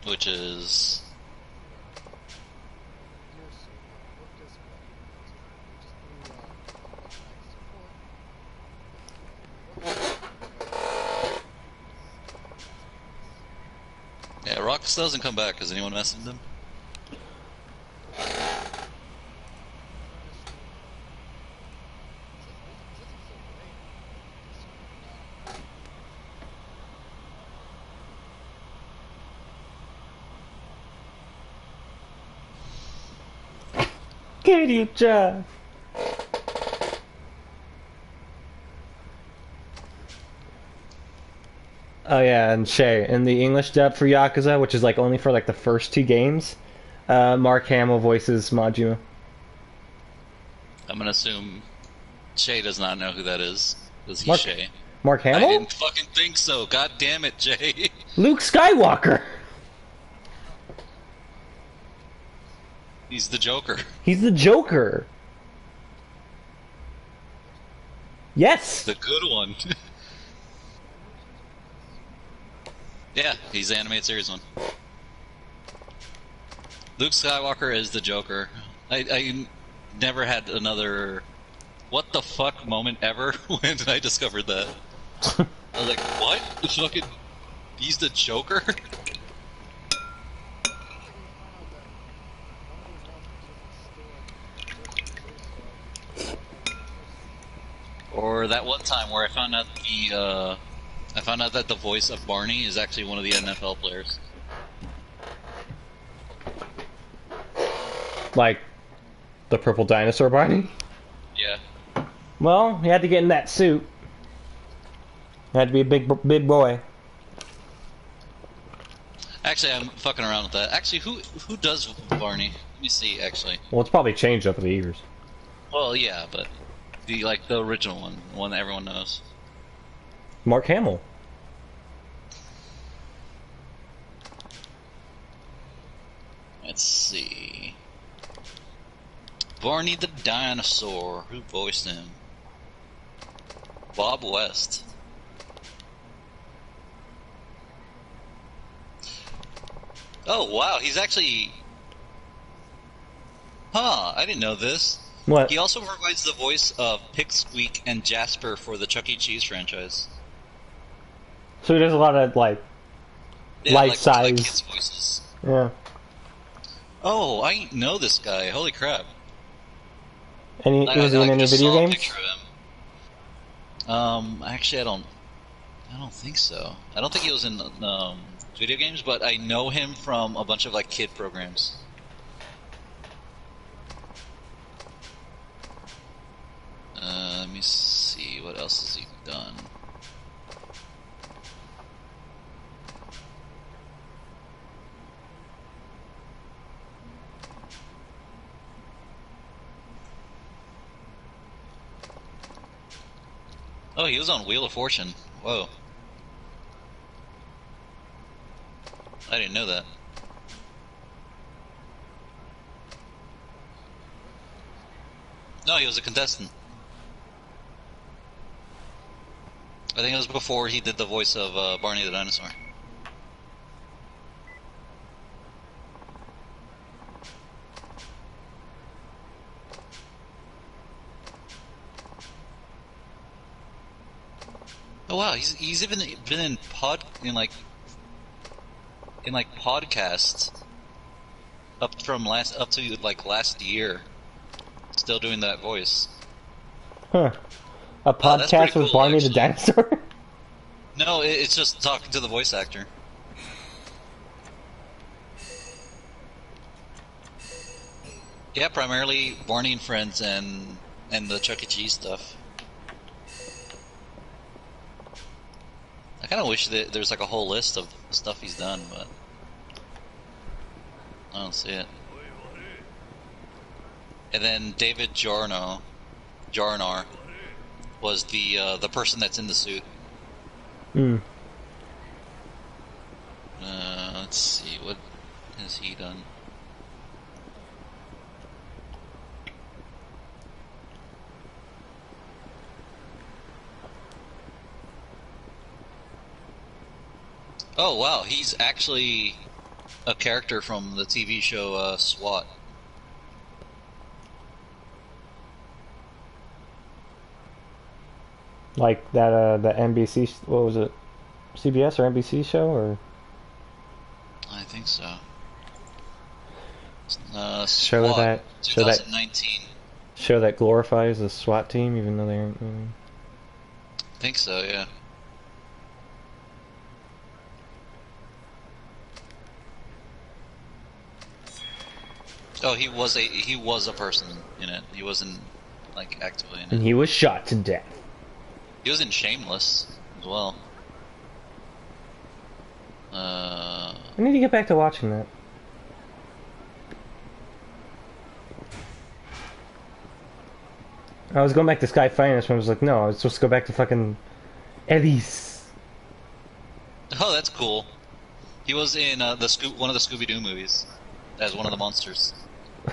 Which is... Yeah, Rox doesn't come back. Has anyone messaged him?
Kiryu-chan. Oh yeah, and Shay, in the English dub for Yakuza, which is like only for like the first two games, Mark Hamill voices Majima.
I'm gonna assume Shay does not know who that is. Because he's
Mark-
Shay.
Mark
I
Hamill?
didn't fucking think so. God damn it, Jay.
Luke Skywalker.
He's the Joker.
He's the Joker. Yes.
The good one. Yeah, he's the animated series one. Luke Skywalker is the Joker. I never had another what the fuck moment ever when I discovered that. I was like, what? The fucking... He's the Joker? Or that one time where I found out that the voice of Barney is actually one of the NFL players.
Like the purple dinosaur Barney?
Yeah.
Well, he had to get in that suit. He had to be a big boy.
Actually, I'm fucking around with that. Actually, who does Barney? Let me see, actually.
Well, it's probably changed over the years.
Well, yeah, but the original one, the one that everyone knows.
Mark Hamill.
Let's see. Barney the Dinosaur. Who voiced him? Bob West. Oh, wow, he's actually... Huh, I didn't know this.
What?
He also provides the voice of Pipsqueak and Jasper for the Chuck E. Cheese franchise.
So he does a lot of like
Yeah,
life
like
size.
kids' voices.
Yeah.
Oh, I know this guy. Holy crap.
And he was he in any
just
video
saw a
games?
picture of him. Actually, I don't think so. I don't think he was in video games, but I know him from a bunch of like kid programs. Let me see, what else has he done? Oh, he was on Wheel of Fortune. Whoa. I didn't know that. No, he was a contestant. I think it was before he did the voice of Barney the Dinosaur. Oh wow, he's even been in podcasts up to like last year, still doing that voice.
Huh. A
Oh, that's pretty
podcast with
cool,
Barney the
actually.
dinosaur?
No, it's just talking to the voice actor. Yeah, primarily Barney and Friends and the Chuck E. Cheese stuff. I kind of wish that there's like a whole list of stuff he's done, but I don't see it. And then David Jarnar was the person that's in the suit.
Hmm.
Let's see, what has he done? Oh wow, he's actually a character from the TV show SWAT.
Like that NBC, what was it? CBS or NBC show, or
I think so.
show
SWAT,
that
2019.
show that glorifies the SWAT team, even though they aren't.
I think so, yeah. Oh, he was a person in it. He wasn't like actively in
And
it.
he was shot to death.
He was in Shameless as well.
I need to get back to watching that. I was going back to Sky Finance when I was like, no, I was supposed to go back to fucking Elise.
Oh, that's cool. He was in one of the Scooby-Doo movies as one of the monsters.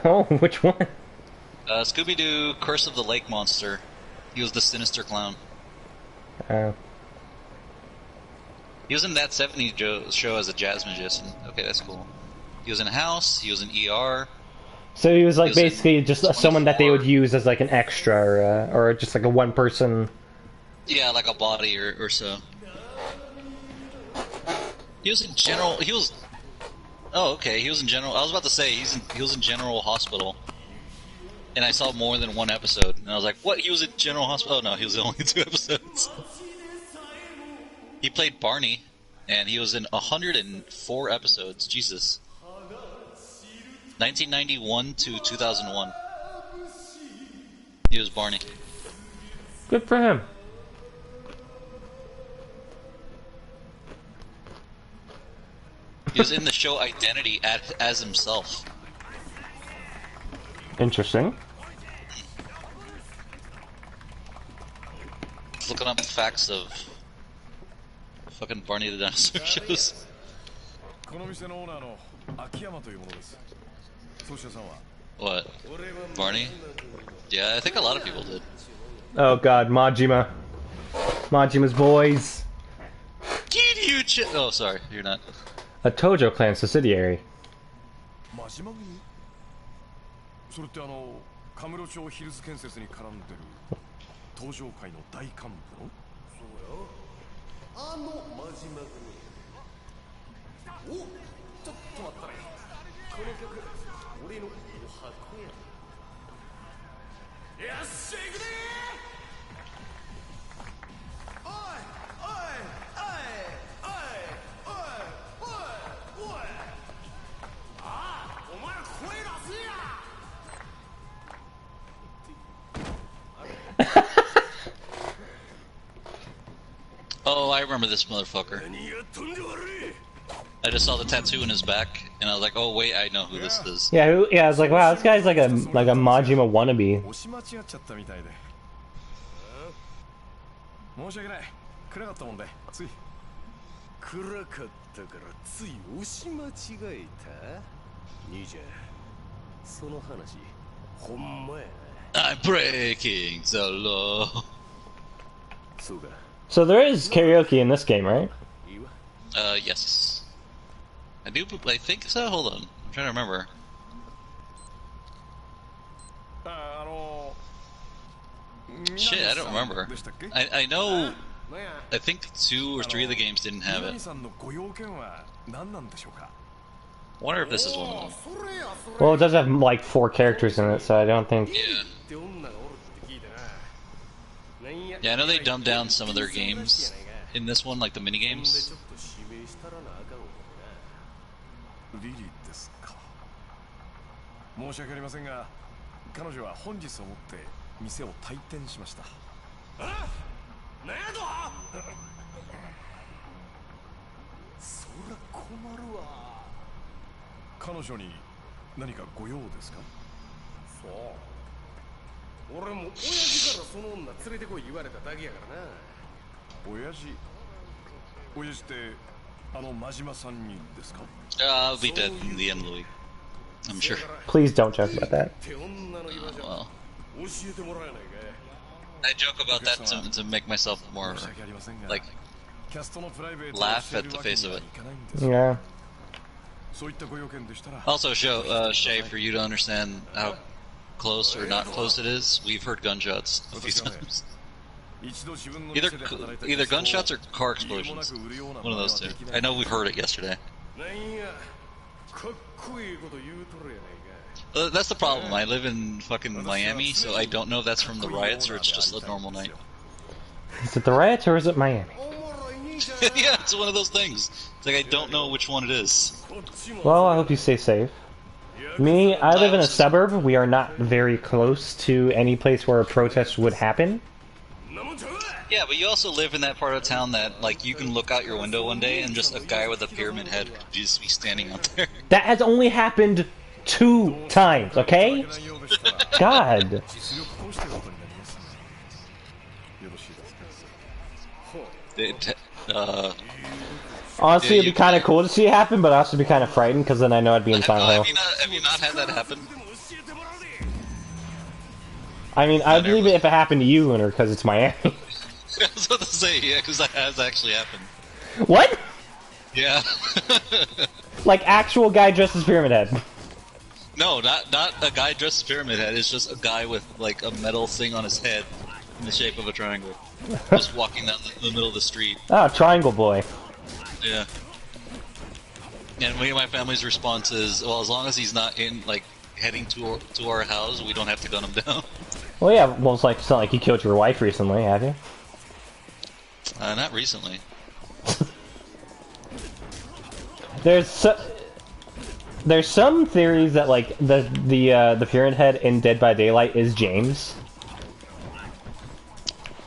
Oh, which one?
Scooby-Doo: Curse of the Lake Monster. He was the sinister clown. He was in that '70s show as a jazz magician. Okay, that's cool. He was in House. He was in ER.
So he was like
He was
basically
in
just someone that they
24.
would use as like an extra, or just like a one person.
Yeah, like a body or so. He was in General. He was. Oh, okay. He was in General. I was about to say he was in General Hospital, and I saw more than one episode, and I was like, "What? He was in General Hospital?" Oh no, he was only in 2 episodes. He played Barney, and he was in 104 episodes. Jesus. 1991 to 2001. He was Barney.
Good for him.
He was in the show Identity as himself.
Interesting.
Looking up facts of fucking Barney the Dinosaur shows.
この店のオーナーの秋山というものです。総社さんは
What? Barney? Yeah, I think a lot of people did.
Oh god, Majima. Majima's boys.
Oh, sorry, you're not.
A Tojo clan subsidiary.
真島組？それってカムロ町ヒルズ建設に絡んでる東上会の大幹部の？そうよ。真島組。お、ちょっと待ったね。この曲、俺のお箱や。よっしゃ、行くねー。おいおいおいおいおいおいおい。ああ、お前ら声出せや。
Oh, I remember this motherfucker. I just saw the tattoo in his back, and I was like, "Oh wait, I know who this is."
Yeah, yeah. I was like, wow, this guy's like a Majima wannabe.
押し間違っちゃったみたいで。申し訳ない。暗かったもんで、つい。暗かったからつい押し間違えた。兄ちゃん、その話、ほんまやな。
I'm breaking the law.
そうか。
So there is karaoke in this game, right?
いいわ。
Yes. I think so. Hold on, I'm trying to remember.
あ、
Shit, I don't remember. I know I think 2 or 3 of the games didn't have it.
さんのご用件は何なんでしょうか。
I wonder if this is one of them.
Well, it does have like 4 characters in it, so I don't think.
Yeah. Yeah, I know they dumbed down some of their games in this one, like the mini games.
リリーですか。申し訳ありませんが、彼女は本日をもって店を退店しました。あ？なんやと？そら困るわ。彼女に何かご用ですか？そう。俺も親父からその女連れてこい言われただけやからな。親父？親父ってあの真島さんにですか？
I'll be dead in the end of the week. I'm sure.
Please don't joke about that.
Well, I joke about that to make myself more, like, laugh at the face of it.
Yeah.
Also, Shay, for you to understand how close or not close it is, we've heard gunshots a few times. Either gunshots or car explosions. One of those two. I know we heard it yesterday. That's the problem. I live in fucking Miami, so I don't know if that's from the riots or it's just a normal night.
Is it the riots or is it Miami?
Yeah, it's one of those things. It's like I don't know which one it is.
Well, I hope you stay safe. Me, I live in a suburb. We are not very close to any place where a protest would happen.
Yeah, but you also live in that part of town that, like, you can look out your window one day and just a guy with a pyramid head could just be standing out there.
That has only happened 2 times, okay? God. Honestly, it'd be kind of cool to see it happen, but I'd also be kind of frightened because then I know I'd be in Silent Hill.
Have you not had that happen?
I mean, I believe it if it happened to you, Winter, because it's Miami.
I was about to say, yeah, because that has actually happened.
What?
Yeah.
Like actual guy dressed as Pyramid Head.
No, not a guy dressed as Pyramid Head. It's just a guy with like a metal thing on his head in the shape of a triangle, just walking down the middle of the street.
Oh, Triangle Boy.
Yeah. And me and my family's response is, well, as long as he's not in like heading to our house, we don't have to gun him down.
Well, yeah. Well, it's not like you killed your wife recently, have you?
Not recently.
There's some theories that like the Pyramid Head in Dead by Daylight is James.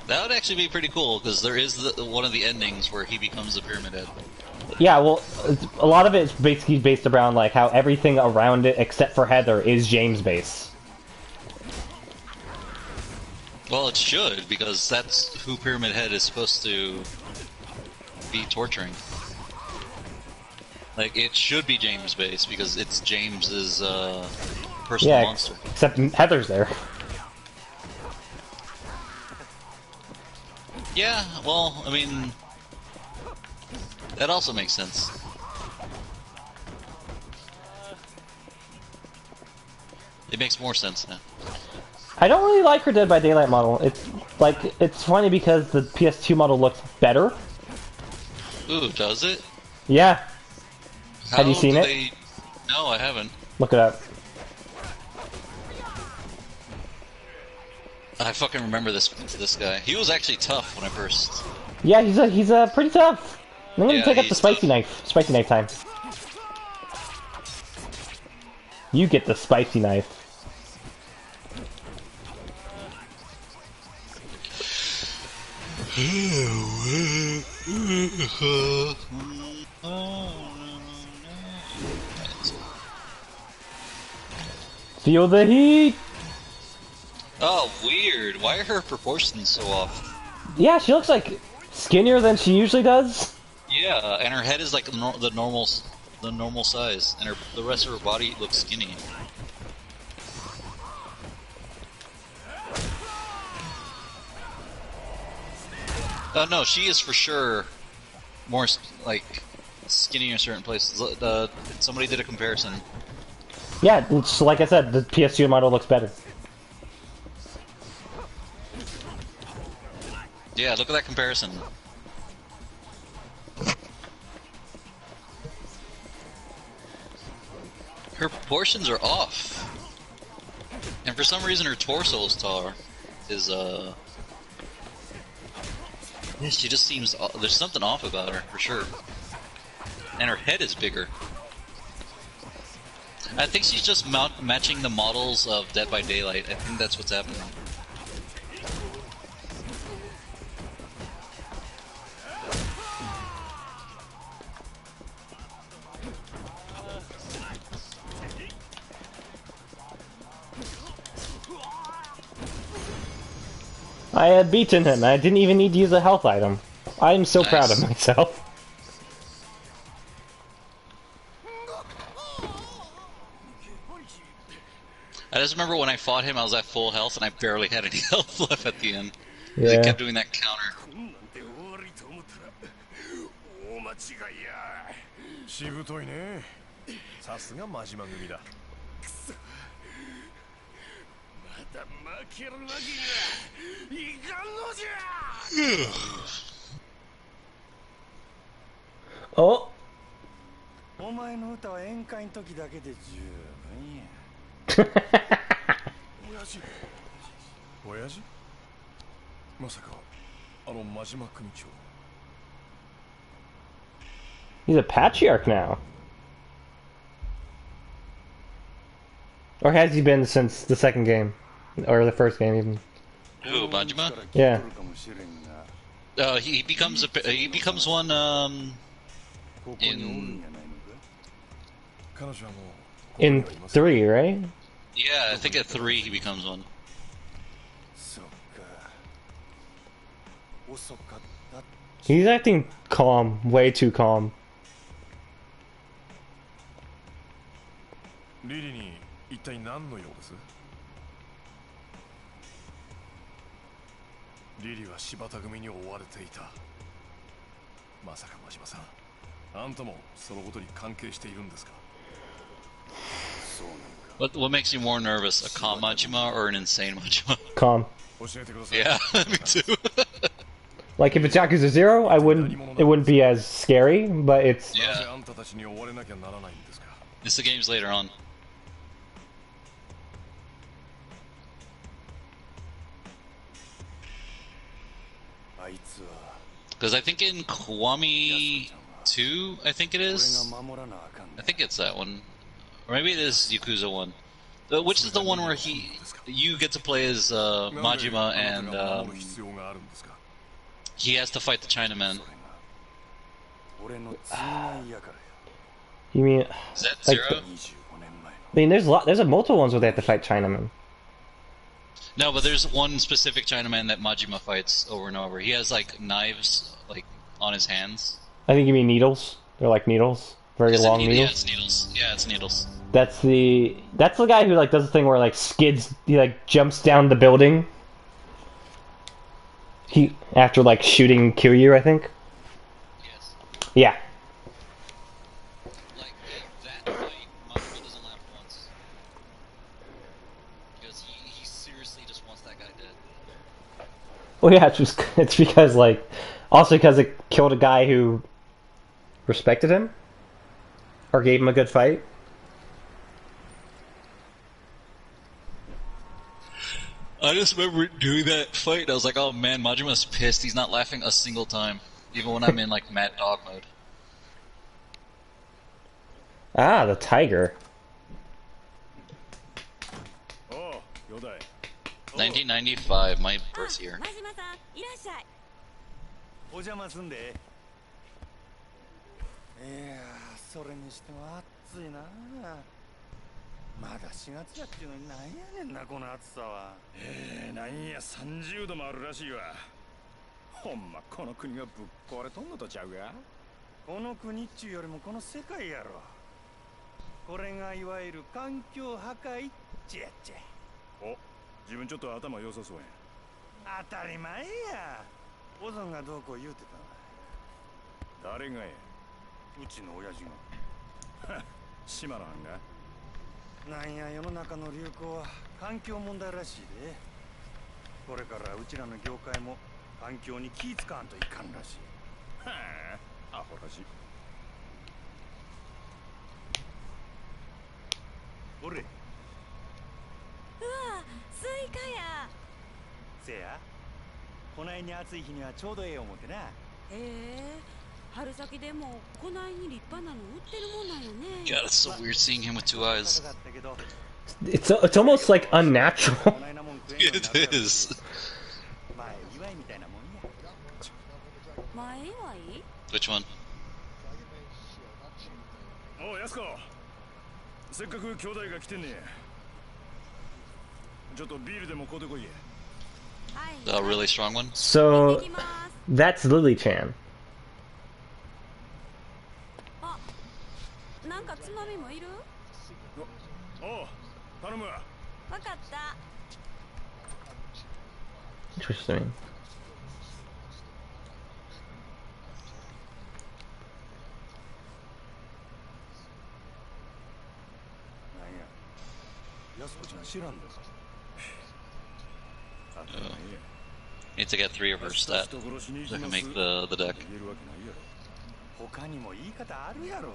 That would actually be pretty cool because there is one of the endings where he becomes a Pyramid Head.
Yeah, well, a lot of it is basically based around like how everything around it except for Heather is James base.
Well, it should because that's who Pyramid Head is supposed to be torturing. Like, it should be James' base, because it's James's, personal monster.
Except Heather's there.
Yeah, well, I mean... that also makes sense. It makes more sense now.
I don't really like her Dead by Daylight model. It's, like, it's funny because the PS2 model looks better.
Ooh, does it?
Yeah. Have you seen it?
No, I haven't.
Look it up.
I fucking remember this guy. He was actually tough when I first...
Yeah, he's pretty tough. I'm gonna take up the spicy
tough.
knife. Spicy knife time. You get the spicy knife. Feel the heat!
Oh, weird. Why are her proportions so off?
Yeah, she looks like skinnier than she usually does.
Yeah, and her head is like the normal size, and the rest of her body looks skinny. No, she is for sure more like skinny in certain places. Somebody did a comparison.
Yeah, it's, like I said, the PS2 model looks better.
Yeah, look at that comparison. Her proportions are off. And for some reason her torso is taller. Yeah, she just seems... There's something off about her, for sure. And her head is bigger. I think she's just matching the models of Dead by Daylight. I think that's what's happening.
I had beaten him. I didn't even need to use a health item. I am so proud of myself.
I just remember when I fought him, I was at full health and I barely had any health left at the end.
Yeah.
They kept doing that counter.
しぶといね。さすが真島組だ。まだ負けるわけにはいかんのじゃ。
お。
お前の歌は宴会の時だけで十分や。親父。親父？まさかあの真島組長。
He's a patriarch now. Or has he been since the second game? Or the first game even?
Who, Majima?
Yeah.
He becomes one
in 3, right?
Yeah, I think at 3 he becomes one.
He's acting calm, way too calm.
リリに一体何の用です？リリは柴田組に追われていた。まさか真島さん、あんたもそのことに関係しているんですか？
What makes you more nervous, a calm Majima or an insane Majima?
Calm.
Yeah, me too.
Like if it's Yakuza 0, it wouldn't be as scary, but it's...
Yeah. It's the games later on. Because I think in Kiwami 2, I think it is. I think it's that one. Or maybe it is Yakuza 1. Which is the one where you get to play as Majima and he has to fight the Chinaman.
You mean...
Is that Zero?
I mean, there's multiple ones where they have to fight Chinaman.
No, but there's one specific Chinaman that Majima fights over and over. He has like knives like on his hands.
I think you mean needles. They're like needles, very long needles.
Yeah, it's needles. Yeah, it's needles.
That's the guy who like does the thing where like skids. He like jumps down the building. He after like shooting Kiryu, I think.
Yes.
Yeah.
Like that fight, Majima doesn't laugh once. Because he seriously just wants that guy dead.
Well, yeah, it's because like also because it killed a guy who respected him or gave him a good fight.
I just remember doing that fight. I was like, "Oh man, Majima's pissed. He's not laughing a single time, even when I'm in like Mad Dog mode."
Ah, the tiger.
1995, my birth year.
お邪魔すんで。いやー、それにしても暑いな。まだ4月やっていうのになんやねんなこの暑さは。なんや30度もあるらしいわ。ほんまこの国がぶっ壊れとんのとちゃうが。この国っちゅうよりもこの世界やろ。これがいわゆる環境破壊っちやっちゃ。お、自分ちょっと頭良さそうや。当たり前や。オゾンがどうこう言うてたわ。誰がや。うちの親父が。島の案が。なんや世の中の流行は環境問題らしいで。これからうちらの業界も環境に気使わんといかんらしい。はあ、アホらしい。おれ。
うわスイカや。
せやこないに暑い日にはちょうどええ思ってな。
へえ春先でもこないに立派なの売ってるもんなんやね。
God, it's so weird seeing him with two eyes.
高かったけど
It's almost like unnatural.
こないなもん食えんようになったら
It is.
前祝いみたいなもんや。
前祝い？
Which one?
おう、やすこ。せっかく兄弟が来てんねん。ちょっとビールでも買うてこいや。
はい。
The really strong one?
行
So
きます。
that's Lily-chan.
あ、なんかつまみもいる？
おう、頼むわ。
わかった。
Interesting.
なんや、やすこちゃん知らんのか。あったらええや。
Need to get 3 of her stat so I can make the deck.
言えるわけないやろ。
他にも言い方あるやろ。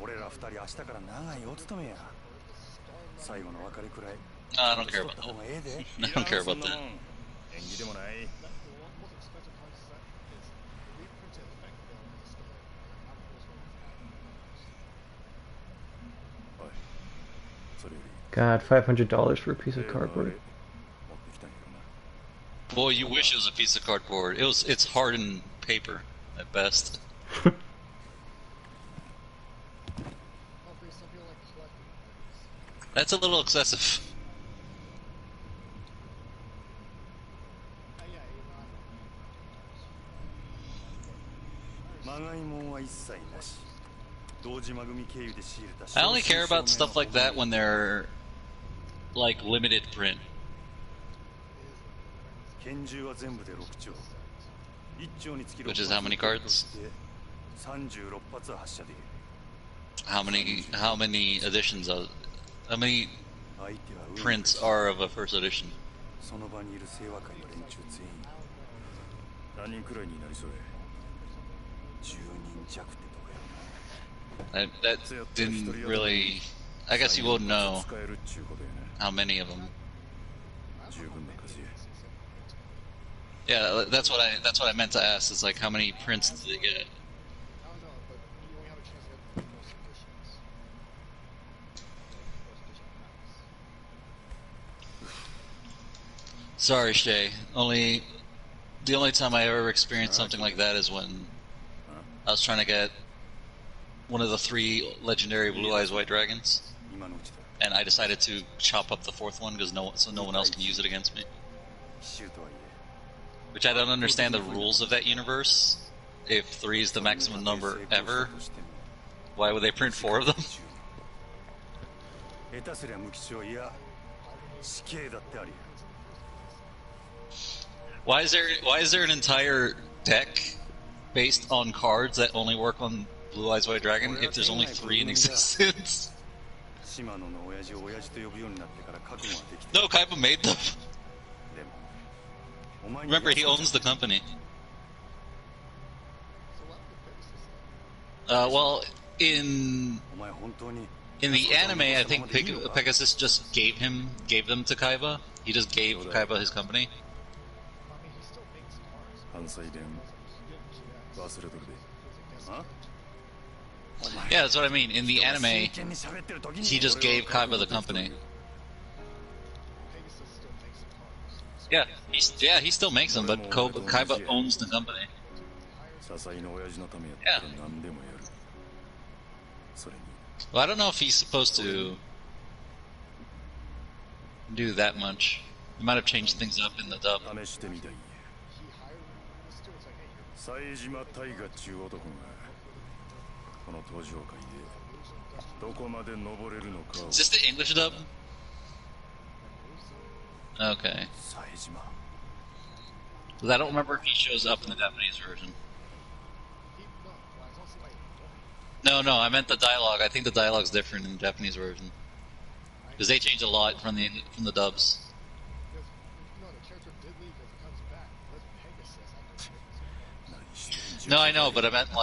俺ら二人明日から長いお勤めや。最後の別れくらい
No, I don't care
取っ
about
た方
that.
がええで。
I don't care about that.
縁起でもない。 おい、それより
God, $500 for a piece of
例のあれ
cardboard.
持ってきたんやろな。
Boy, you wish it was a piece of cardboard. It's hardened paper at best.
Hopefully some people like collecting things.
That's a little excessive.
Yeah, you know,
まがいもんは一切なし。堂島組経由で仕入れた
I only care about stuff like that when they're like limited print.
拳銃は全部で6丁。1丁につき6
Which is how many cards?
36発発射できる。
How many editions of how many
相手は運
prints are of a first edition?
その場にいる清和会の連中全員
何人くらいになりそうや。
10人弱ってとこや。
That didn't really. I guess you wouldn't know
使えるっちゅうことやな。
how many of them.
十分な数や。
Yeah, that's what I meant to ask. Is like how many prints did they get?
I don't know, but you only have a chance to get the first editions.
Sorry, Shay. The only time I ever experienced something like that is when I was trying to get one of the 3 legendary Blue Eyes White Dragons,
今のうちだ。
and I decided to chop up the 4th one because so no one else can use it against me.
奇襲とはいえ
Which I don't understand the rules of that universe. If 3 is the maximum number ever, why would they print 4 of them?
下手すりゃ無期懲いや死刑だってありや。
Why is there an entire deck based on cards that only work on Blue Eyes White Dragon if there's only 3 in existence?
島野の親父を親父と呼ぶようになってから覚悟はできて
No, Kaiba made them.
でもお前に
Remember, he owns the company.
So what the fix is
Well, in
お前本当に
the anime, I think Pegasus just gave them to Kaiba. He just gave Kaiba his company.
I mean, he still makes cars.
関西弁忘れとるで。
あ
Yeah, that's what I mean. In the anime,
真剣に喋ってる時に
he just gave Kaiba the company.
Pegasus still makes cars.
Yeah, he still makes them, but Kaiba owns the company.
笹井の親父のためやったら何でもやる。それに
Well, I don't know if he's supposed to do that much. He might have changed things up in the dub.
試してみたいんや。
He hired the stewards like, hey, you're
冴島大河っちゅう男がこの登場会でどこまで登れるのかを
Is this the English dub? Okay.
冴島
Because I don't remember if he shows up in the Japanese version.
he, no, well, I don't see my,
No, I meant the dialogue. I think the dialogue's different in the Japanese version. Because they changed a lot from the dubs.
because, no, the character did leave because he comes back.
No, I know, but I meant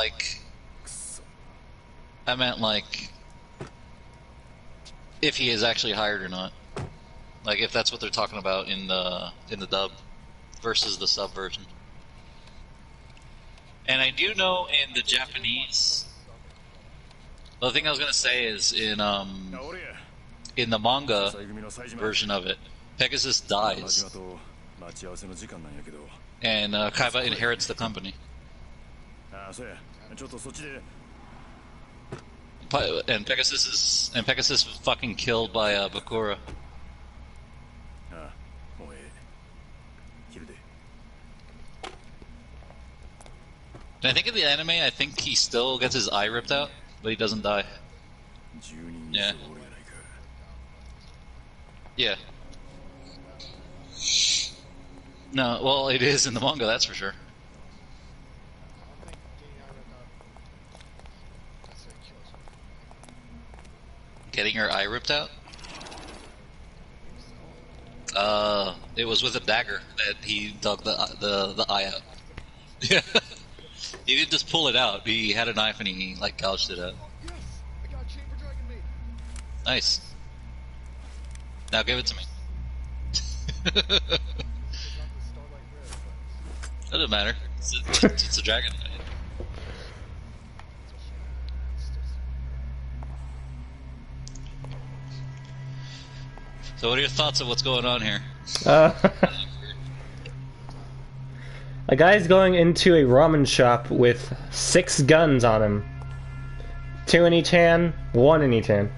like if he is actually hired or not. Like if that's what they're talking about in the dub versus the sub version. And I do know in the Japanese. The thing I was gonna say is in the manga version of it, Pegasus dies, and Kaiba inherits the company. And Pegasus is fucking killed by Bakura. And I think in the anime, I think he still gets his eye ripped out, but he doesn't die. Yeah. Yeah. No, well, it is in the manga, that's for sure. Getting her eye ripped out? It was with a dagger that he dug the eye out. Yeah. He didn't just pull it out, he had a knife and he, like, gouged it out.
Yes! I got a Chamber Dragon Maiden!
Nice. Now give it to me. Doesn't matter. It's a dragon. So what are your thoughts of what's going on here?
A guy's going into a ramen shop with 6 guns on him. 2 in each hand, 1 in each hand.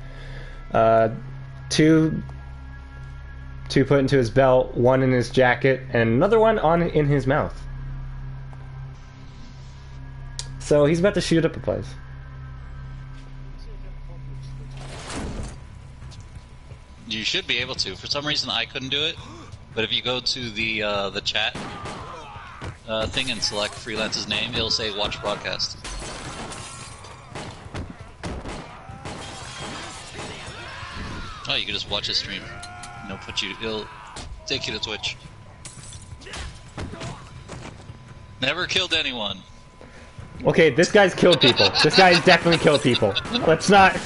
Two put into his belt, 1 in his jacket, and another one in his mouth. So he's about to shoot up a place.
You should be able to. For some reason I couldn't do it, but if you go to the chat thing and select Freelance's name, it'll say watch broadcast. Oh, you can just watch his stream. It'll take you to Twitch. Never killed anyone.
Okay, this guy's killed people. This guy's definitely killed people. Let's not...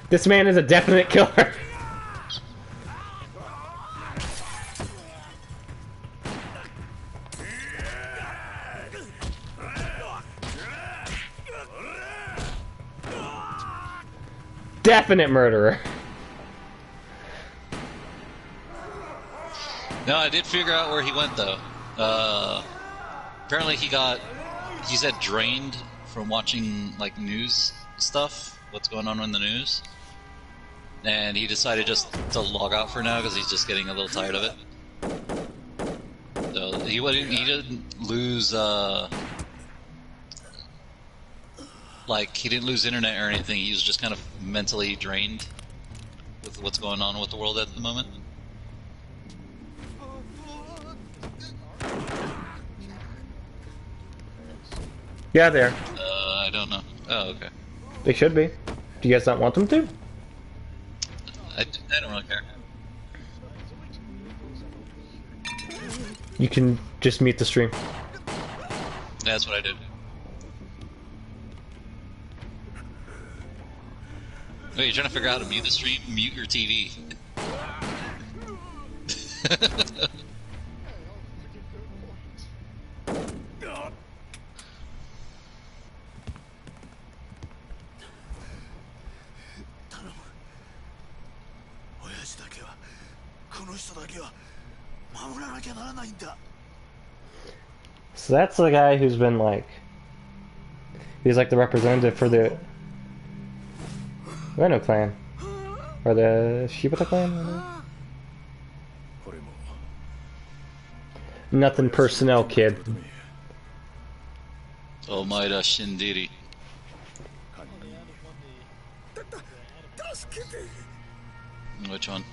This man is a definite killer. Definite murderer.
No, I did figure out where he went though. Apparently he said drained from watching like news stuff, what's going on in the news. And he decided just to log out for now because he's just getting a little tired of it. So he didn't lose like he didn't lose internet or anything. He was just kind of mentally drained with what's going on with the world at the moment.
Yeah, there.
I don't know. Oh, okay.
They should be. Do you guys not want them to?
I don't really care.
You can just mute the stream.
That's what I did. Wait, you're trying to figure out how to mute the stream? Mute your TV.
So that's the guy who's been like... He's like the representative for the... Reno clan. Or the Shibata clan? Nothing personnel, kid.
Omaida Shindiri. Which one?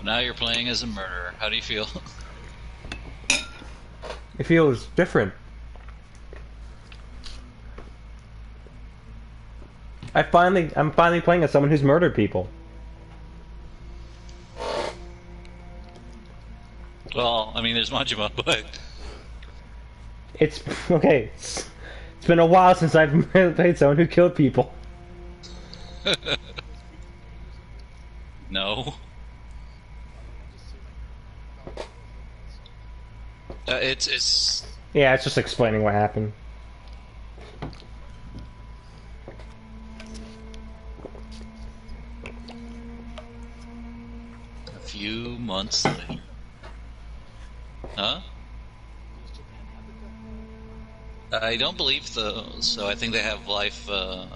Now you're playing as a murderer. How do you feel?
It feels different. I'm finally playing as someone who's murdered people.
Well, I mean, there's Majima, but
It's okay. It's been a while since I've played someone who killed people.
no. It's
Yeah, it's just explaining what happened.
a few months later. Huh? I don't believe so. I think they have life.
No,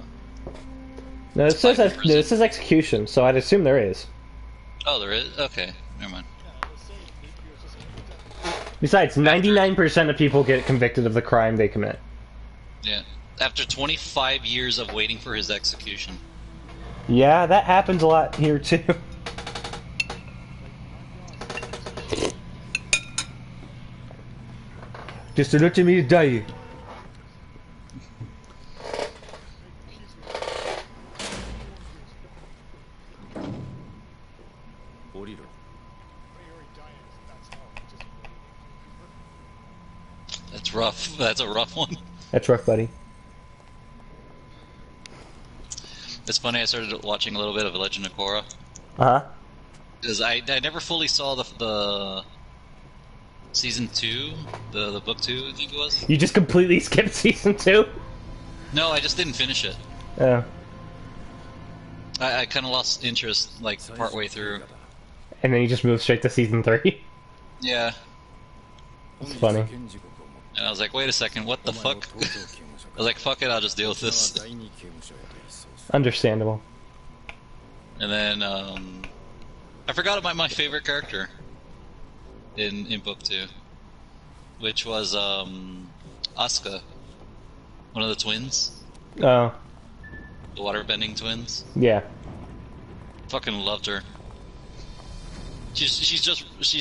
it says
life in prison.
this is execution, so I'd assume there is.
Oh, there is. Okay, never mind.
Besides, 99% of people get convicted of the crime they commit.
Yeah. After 25 years of waiting for his execution.
Yeah, that happens a lot here too. Just let me die.
That's rough. That's a rough one.
That's rough, buddy.
It's funny. I started watching a little bit of Legend of Korra
Uh huh.
because I never fully saw the season 2, the book 2, I think it was.
You just completely skipped season 2?
No, I just didn't finish it.
Oh.
I kind of lost interest like partway through.
And then you just moved straight to season 3?
Yeah,
It's funny.
and I was like, wait a second, what the fuck? I was like, fuck it, I'll just deal with this.
Understandable.
And then I forgot about my favorite character in book 2, which was Asuka, one of the twins,
Oh,
the waterbending twins.
yeah.
Fucking loved her. She's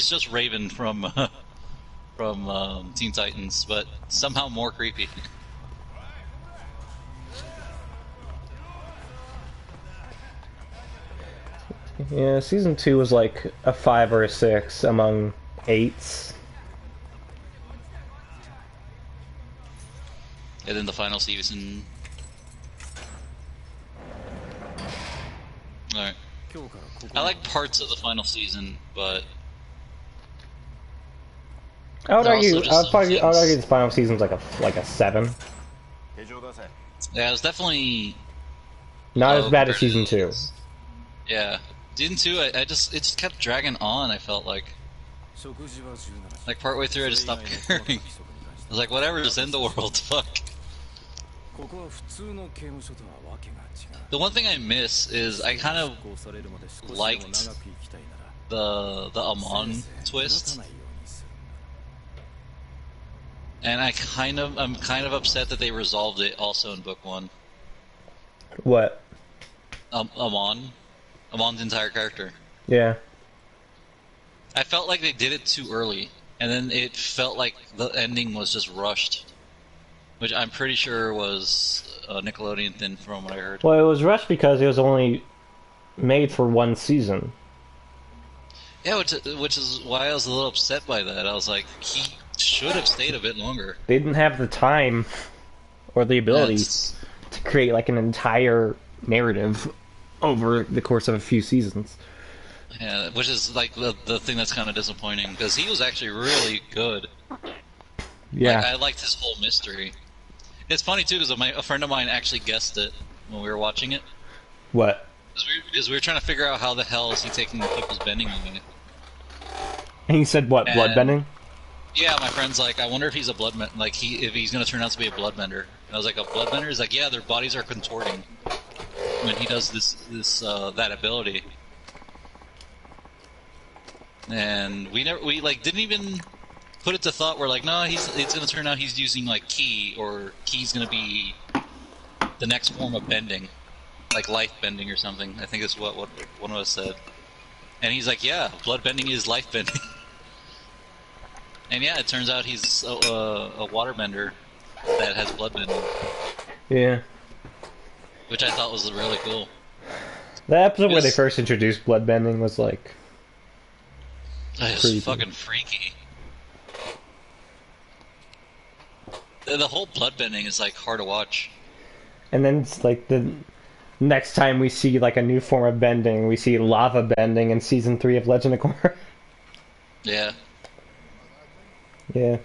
just Raven from from Teen Titans, but somehow more creepy.
Yeah, season 2 was like a 5 or a 6 among 8s.
And then the final season. Alright. I like parts of the final season, but
I would
They're
argue.
also just some
I would
things.
argue this final season's like a 7.
yeah, it was definitely
Not
low
as bad as
compared to
season
the
2.
others. Yeah, season 2, it just kept dragging on. I felt like partway through, I just stopped caring. I was like, whatever, just end the world. Fuck. The one thing I miss is I kind of liked the Amon twist, and I'm kind of upset that they resolved it also in book 1.
What?
Amon's entire character.
Yeah.
I felt like they did it too early, and then it felt like the ending was just rushed, which I'm pretty sure was a Nickelodeon thing from what I heard.
Well, it was rushed because it was only made for 1 season.
Yeah, which is why I was a little upset by that. I was like, he should have stayed a bit longer.
They didn't have the time or the ability
That's-
to create like an entire narrative over the course of a few seasons.
Yeah, which is like the thing that's kind of disappointing because he was actually really good.
Yeah.
Like, I liked his whole mystery. It's funny too because a friend of mine actually guessed it when we were watching it.
What?
Because we were trying to figure out how the hell is he taking the people's bending away.
And he said what?
And-
Bloodbending?
Yeah, my friend's like, I wonder if he's a if he's gonna turn out to be a bloodbender. And I was like, a bloodbender? He's like, yeah, their bodies are contorting when he does that ability. And we didn't even put it to thought. We're like, no, it's gonna turn out he's using like ki, or ki's gonna be the next form of bending, like life bending or something. I think that's what one of us said. And he's like, yeah, bloodbending is life bending. And yeah, it turns out he's a waterbender that has bloodbending,
Yeah.
which I thought was really cool.
The episode where they
Yes.
first introduced bloodbending was like
It's
creepy.
fucking freaky. The whole bloodbending is like hard to watch.
and then it's like the next time we see like a new form of bending, we see lava bending in season 3 of Legend of Korra.
Yeah.
Yeah.